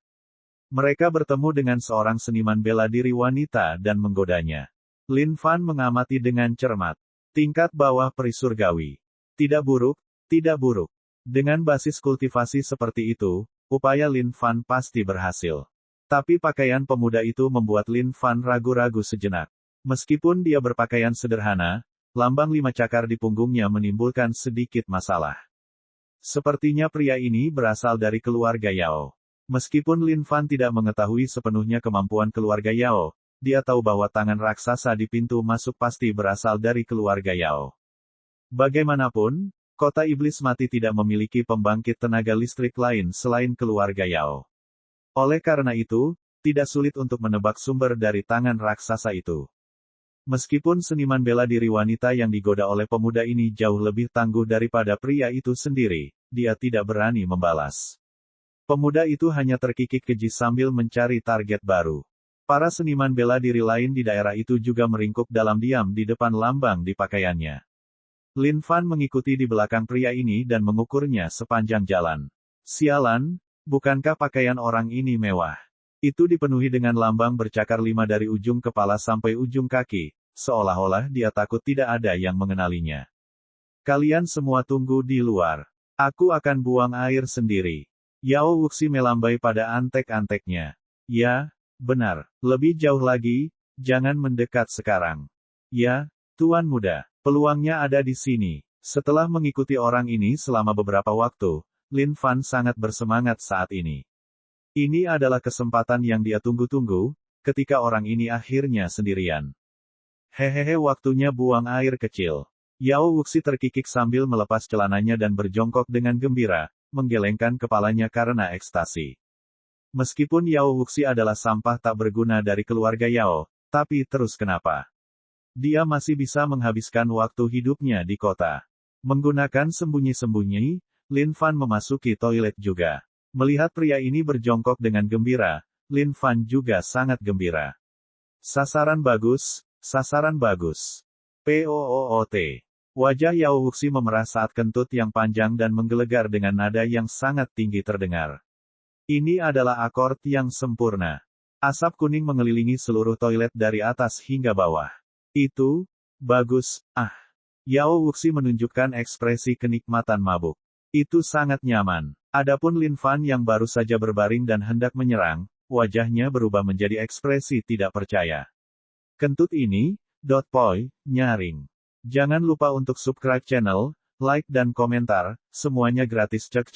Speaker 1: Mereka bertemu dengan seorang seniman bela diri wanita dan menggodanya. Lin Fan mengamati dengan cermat. Tingkat bawah peri surgawi. Tidak buruk, tidak buruk. Dengan basis kultivasi seperti itu, upaya Lin Fan pasti berhasil. Tapi pakaian pemuda itu membuat Lin Fan ragu-ragu sejenak. Meskipun dia berpakaian sederhana, lambang 5 cakar di punggungnya menimbulkan sedikit masalah. Sepertinya pria ini berasal dari keluarga Yao. Meskipun Lin Fan tidak mengetahui sepenuhnya kemampuan keluarga Yao, dia tahu bahwa tangan raksasa di pintu masuk pasti berasal dari keluarga Yao. Bagaimanapun, kota iblis mati tidak memiliki pembangkit tenaga listrik lain selain keluarga Yao. Oleh karena itu, tidak sulit untuk menebak sumber dari tangan raksasa itu. Meskipun seniman bela diri wanita yang digoda oleh pemuda ini jauh lebih tangguh daripada pria itu sendiri, dia tidak berani membalas. Pemuda itu hanya terkikik keji sambil mencari target baru. Para seniman bela diri lain di daerah itu juga meringkuk dalam diam di depan lambang di pakaiannya. Lin Fan mengikuti di belakang pria ini dan mengukurnya sepanjang jalan. Sialan, bukankah pakaian orang ini mewah? Itu dipenuhi dengan lambang bercakar 5 dari ujung kepala sampai ujung kaki, seolah-olah dia takut tidak ada yang mengenalinya. Kalian semua tunggu di luar. Aku akan buang air sendiri. Yao Wuxi melambai pada antek-anteknya. Ya, benar. Lebih jauh lagi, jangan mendekat sekarang. Ya, Tuan Muda, peluangnya ada di sini. Setelah mengikuti orang ini selama beberapa waktu, Lin Fan sangat bersemangat saat ini. Ini adalah kesempatan yang dia tunggu-tunggu, ketika orang ini akhirnya sendirian. Hehehe, waktunya buang air kecil. Yao Wuxi terkikik sambil melepas celananya dan berjongkok dengan gembira, menggelengkan kepalanya karena ekstasi. Meskipun Yao Wuxi adalah sampah tak berguna dari keluarga Yao, tapi terus kenapa? Dia masih bisa menghabiskan waktu hidupnya di kota. Menggunakan sembunyi-sembunyi, Lin Fan memasuki toilet juga. Melihat pria ini berjongkok dengan gembira, Lin Fan juga sangat gembira. Sasaran bagus, sasaran bagus. POOOT. Wajah Yao Wuxi memerah saat kentut yang panjang dan menggelegar dengan nada yang sangat tinggi terdengar. Ini adalah akord yang sempurna. Asap kuning mengelilingi seluruh toilet dari atas hingga bawah. Itu, bagus, Yao Wuxi menunjukkan ekspresi kenikmatan mabuk. Itu sangat nyaman. Adapun Lin Fan yang baru saja berbaring dan hendak menyerang, wajahnya berubah menjadi ekspresi tidak percaya. Kentut ini, nyaring. Jangan lupa untuk subscribe channel, like dan komentar, semuanya gratis cek.